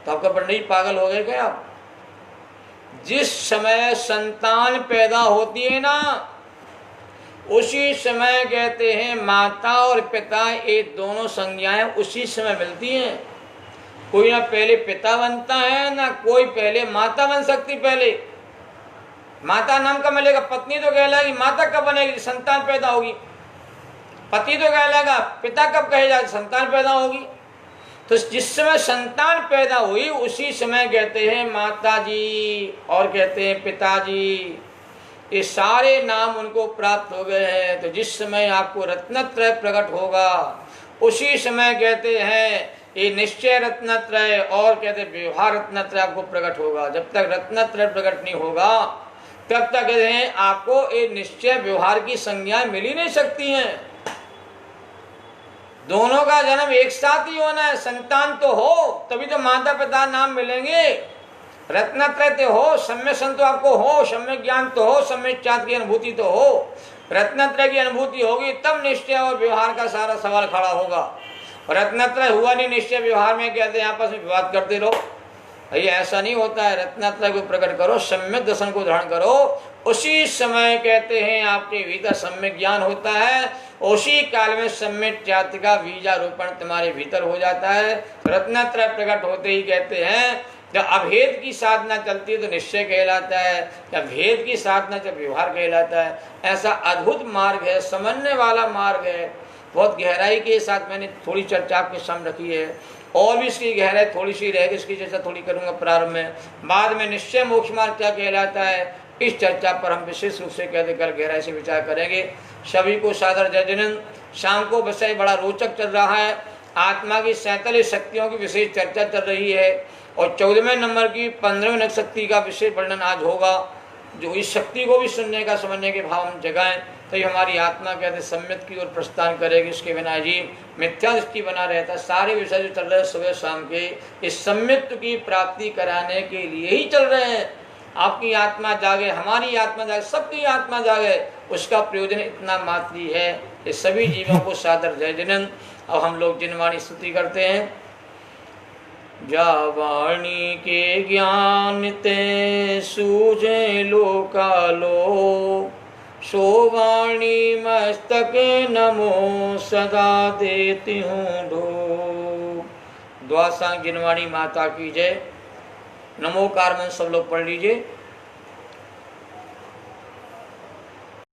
तो आपका पंडित पागल हो गए क्या आप? जिस समय संतान पैदा होती है ना, उसी समय कहते हैं माता और पिता, ये दोनों संज्ञाएं उसी समय मिलती हैं। कोई ना पहले पिता बनता है ना कोई पहले माता बन सकती। पहले माता नाम कब मिलेगा? पत्नी तो कहलाएगी, माता कब बनेगी? संतान पैदा होगी। पति तो कहलाएगा, पिता कब कहे जाए? संतान पैदा होगी। तो जिस समय संतान पैदा हुई उसी समय कहते हैं माता जी और कहते हैं पिताजी, ये सारे नाम उनको प्राप्त हो गए हैं। तो जिस समय आपको रत्नत्रय प्रकट होगा उसी समय कहते हैं ये निश्चय रत्नत्रय और कहते हैं व्यवहार रत्नत्रय आपको प्रकट होगा। जब तक रत्नत्रय प्रकट नहीं होगा तब तक कहते हैं आपको ये निश्चय व्यवहार की संज्ञा मिल ही नहीं सकती हैं। दोनों का जन्म एक साथ ही होना है। संतान तो हो तभी तो माता पिता नाम मिलेंगे। रत्नत्रय तो हो, सम्यक संत तो आपको हो, सम्यक ज्ञान तो हो, सम्यक चाँद की अनुभूति तो हो। रत्नत्रय की अनुभूति होगी तब निश्चय और व्यवहार का सारा सवाल खड़ा होगा। रत्नत्रय हुआ नहीं, निश्चय व्यवहार में कहते हैं आपस में विवाद करते रहो। भैया ऐसा नहीं होता है। रत्नत्रय को प्रकट करो, सम्यक दर्शन को धारण करो, उसी समय कहते हैं आपके भीतर सम्यक ज्ञान होता है। उसी काल में सम्यक जाति का बीजारोपण तुम्हारे भीतर हो जाता है। रत्नत्रय प्रकट होते ही कहते हैं जब अभेद की साधना चलती है तो निश्चय कहलाता है, जब भेद की साधना जब व्यवहार कहलाता है। ऐसा अद्भुत मार्ग है, समझने वाला मार्ग है। बहुत गहराई के साथ मैंने थोड़ी चर्चा आपके सामने रखी है, और भी इसकी गहराई थोड़ी सी रहेगी, इसकी चर्चा थोड़ी करूंगा प्रारंभ में। बाद में निश्चय मोक्ष मार्ग क्या कहलाता है, इस चर्चा पर हम विशेष रूप से कहते कर गहराई से विचार करेंगे। सभी को सादर जय जैनंद। शाम को विषय बड़ा रोचक चल रहा है। आत्मा की 47 शक्तियों की विशेष चर्चा चल रही है और 14वें नंबर की 15वें शक्ति का विशेष वर्णन आज होगा। जो इस शक्ति को भी सुनने का समझने के भाव हम जगाएं तो ये हमारी आत्मा कहते सम्यक की ओर प्रस्थान करेगी। इसके बिना जी मिथ्या दृष्टि बना रहता है। सारे विषय जो चल रहे हैं सुबह शाम के इस सम्यक की प्राप्ति कराने के लिए ही चल रहे हैं। आपकी आत्मा जागे, हमारी आत्मा जागे, सबकी आत्मा जागे, उसका प्रयोजन इतना मात्र ही है। ये सभी जीवों को सादर जय जैनंद। अब हम लोग जिनवाणी स्तुति करते हैं। जावाणी के ज्ञान ते सूझे लोकालो, सोवाणी मस्तक नमो सदा देती हूँ ढो। द्वासांग जिनवाणी माता की जय। नमो कार में सब लोग पढ़ लीजिए।